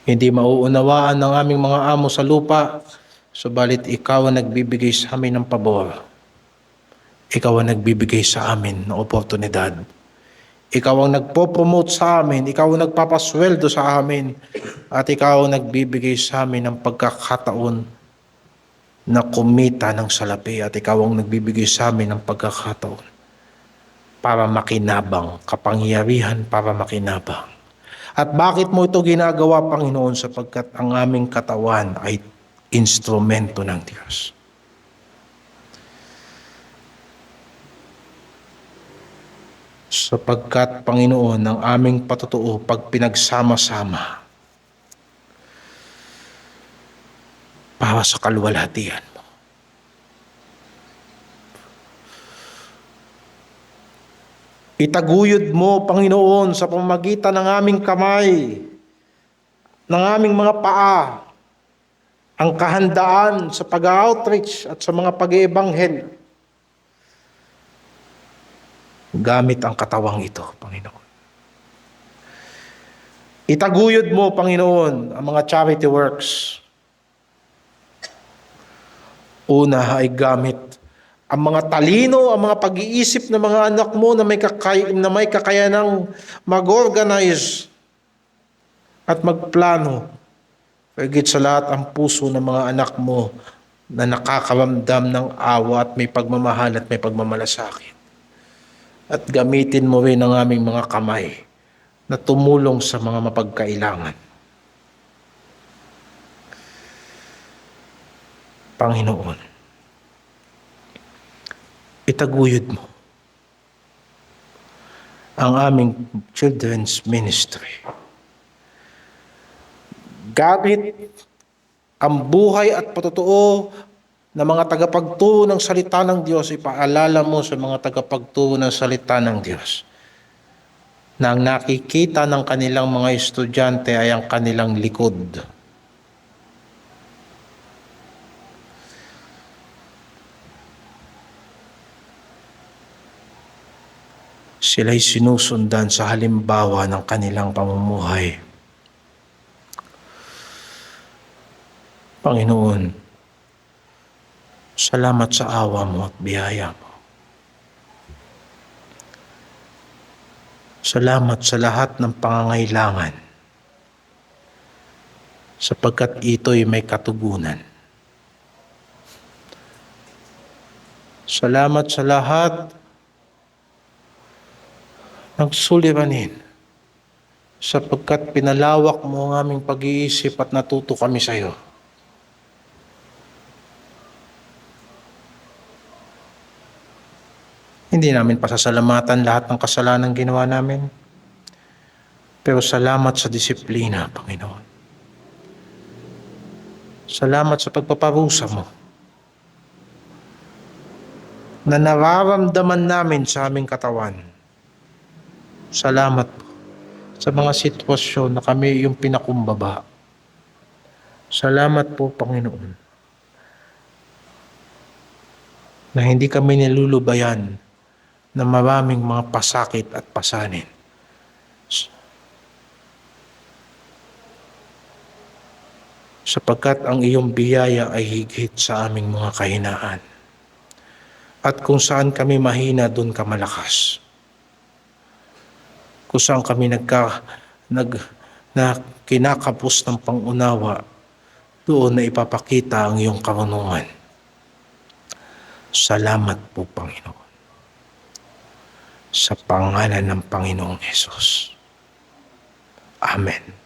Hindi mauunawaan ng aming mga amo sa lupa, subalit ikaw ang nagbibigay sa amin ng pabor. Ikaw ang nagbibigay sa amin ng oportunidad. Ikaw ang nagpo-promote sa amin, ikaw ang nagpapasweldo sa amin, at ikaw ang nagbibigay sa amin ng pagkakataon na kumita ng salapi, at ikaw ang nagbibigay sa amin ng pagkakataon para makinabang, kapangyarihan para makinabang. At bakit mo ito ginagawa, Panginoon? Sapagkat ang aming katawan ay instrumento ng Diyos. Sapagkat, Panginoon, ang aming patutuo pag pinagsama-sama para sa kaluwalhatian mo. Itaguyod mo, Panginoon, sa pamamagitan ng aming kamay, ng aming mga paa, ang kahandaan sa pag-outreach at sa mga pag-iebanghelyo. Gamit ang katawang ito, Panginoon. Itaguyod mo, Panginoon, ang mga charity works. Una ay gamit ang mga talino, ang mga pag-iisip ng mga anak mo na may kakayanang mag-organize at magplano. Higit sa lahat, ang puso ng mga anak mo na nakakaramdam ng awa at may pagmamahal at may pagmamalasakit. At gamitin mo rin ang aming mga kamay na tumulong sa mga mapagkailangan. Panginoon, itaguyod mo ang aming children's ministry. Gamit ang buhay at patutuo ng mga tagapagturo ng salita ng Diyos, ipaalala mo sa mga tagapagturo ng salita ng Diyos na ang nakikita ng kanilang mga estudyante ay ang kanilang likod. Sila'y sinusundan sa halimbawa ng kanilang pamumuhay. Panginoon, salamat sa awa mo at biyaya mo. Salamat sa lahat ng pangangailangan sapagkat ito'y may katugunan. Salamat sa lahat ng suliranin, sapagkat pinalawak mo ang aming pag-iisip at natuto kami sa iyo. Hindi namin pasasalamatan lahat ng kasalanan ginawa namin, pero salamat sa disiplina, Panginoon. Salamat sa pagpaparusa mo na nararamdaman namin sa aming katawan. Salamat po sa mga sitwasyon na kami yung pinakumbaba. Salamat po, Panginoon, na hindi kami nilulubayan na maraming mga pasakit at pasanin. Sapagkat ang iyong biyaya ay higit sa aming mga kahinaan. At kung saan kami mahina, doon ka malakas. Kung saan kami kinakapos ng pangunawa, doon na ipapakita ang iyong karunungan. Salamat po, Panginoon. Sa pangalan ng Panginoong Hesus. Amen.